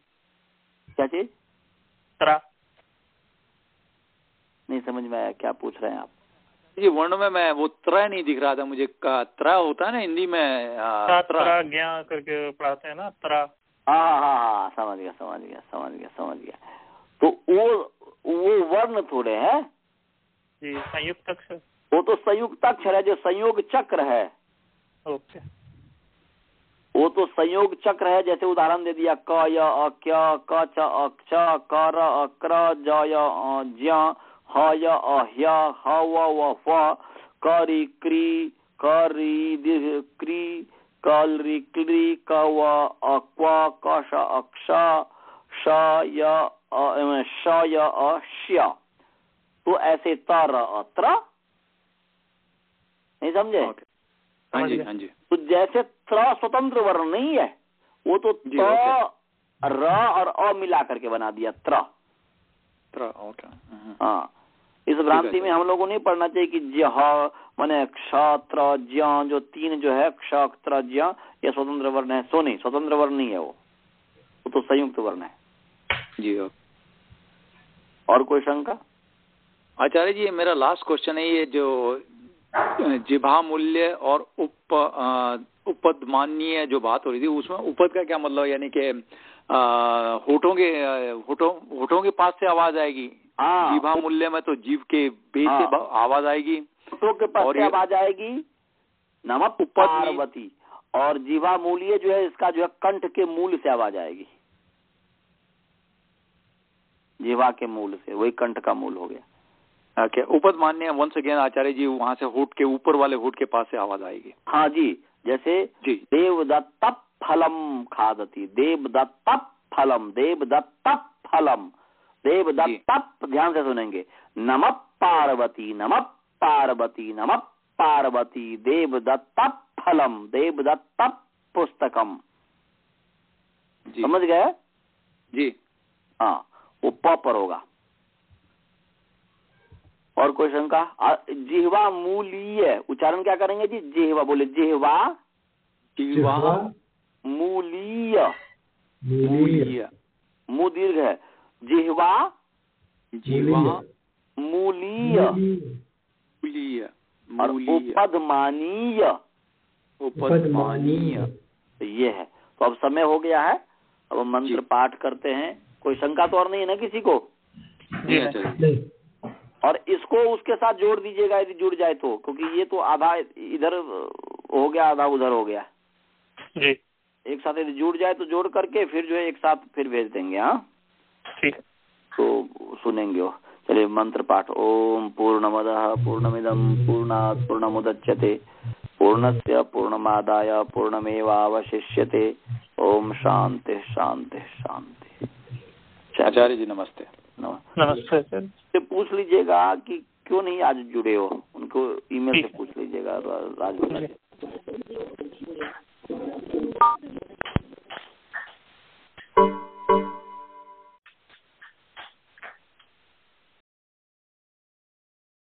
क्या चीज? त्रा नहीं समझ में आया, क्या पूछ रहे हैं आप? ये वर्ण में मैं वो त्र नहीं दिख रहा था मुझे। त्र होता है ना हिंदी में, त्रा ज्ञा करके पढ़ाते हैं ना, त्रा। हाँ, समझ गया। तो वो वर्ण थोड़े हैं जी, संयुक्त अक्षर। वो तो संयुक्त अक्षर है, जो संयोग चक्र है। ओके, वो तो संयोग चक्र है। जैसे उदाहरण दे दिया, क य अ क क च अ च क र अ क्र ज य अ ज्य ह य अ ह्य ह व व फ क रि क्री क रि दीर्घ क्री कल रि क्री क व अ क्व क श अ क्ष श य अ श य अ श्य। तो ऐसे तर अत्र, नहीं समझे? हाँ जी। तो जैसे त्र स्वतंत्र वर्ण नहीं है, वो तो त र और अ मिला करके बना दिया त्र। हाँ, इस भ्रांति में हम लोगों नहीं पढ़ना चाहिए कि ज माने क्षत्र ज्य, जो तीन जो है क्षत्र ज्य, ये स्वतंत्र वर्ण है। सो नहीं, स्वतंत्र वर्ण नहीं है, वो तो संयुक्त वर्ण है जी। और कोई शंका? आचार्य जी, मेरा लास्ट क्वेश्चन है, ये जो जिभा मूल्य और उपदमानीय जो बात हो रही थी, उसमें उपद का क्या मतलब? यानी कि होठों के पास से आवाज आएगी। जिभा मूल्य में तो जीभ के बेस से आवाज आएगी, होठों के पास से आवाज आएगी, नमक पार्वती। और जिभा मूल्य जो है इसका जो है कंठ के मूल से आवाज आएगी। जिह्वा के मूल से, वही कंठ का मूल हो गया। ओके, उपदमान्य वंस अगेन आचार्य जी, वहां से होठ के ऊपर वाले होठ के पास से आवाज आएगी। हाँ जी, जैसे जी, देवदत्त फलम खादती, देवदत्त फलम, देवदत्त फलम, देवदत्त, ध्यान से सुनेंगे, नमः पार्वती, नमः पार्वती, नमः पार्वती, देवदत्त फलम, देवदत्त पुस्तकम। समझ गए जी? हाँ, वो प पर होगा। और कोई शंका? जिह्वा मूलीय, उच्चारण क्या करेंगे जी? जिह्वा, बोले जिह्वा, जिह्वा मूलीय, मूलीय, मु दीर्घ है, जिह्वा, जिह्वा मूलीय, मूलीय, और उपदमानीय, उपदमानीय, ये है। तो अब समय हो गया है, अब हम मंत्र पाठ करते हैं। कोई शंका तो और नहीं है ना किसी को? जी आचार्य। और इसको उसके साथ जोड़ दीजिएगा यदि जुड़ जाए तो, क्योंकि ये तो आधा इधर हो गया, आधा उधर हो गया जी। एक साथ यदि जुड़ जाए तो जोड़ करके फिर जो है एक साथ फिर भेज देंगे। हाँ ठीक, तो सुनेंगे वो। चलिए मंत्र पाठ। ओम पूर्णमदः पूर्णमिदं पूर्णात् पूर्णमुदच्यते पूर्णस्य पूर्णमादाय पूर्णमेवावशिष्यते। ओम शांति शांति शांति। आचार्य जी नमस्ते। नमस्ते सर। से पूछ लीजिएगा कि क्यों नहीं आज जुड़े हो, उनको ईमेल से पूछ लीजिएगा, राज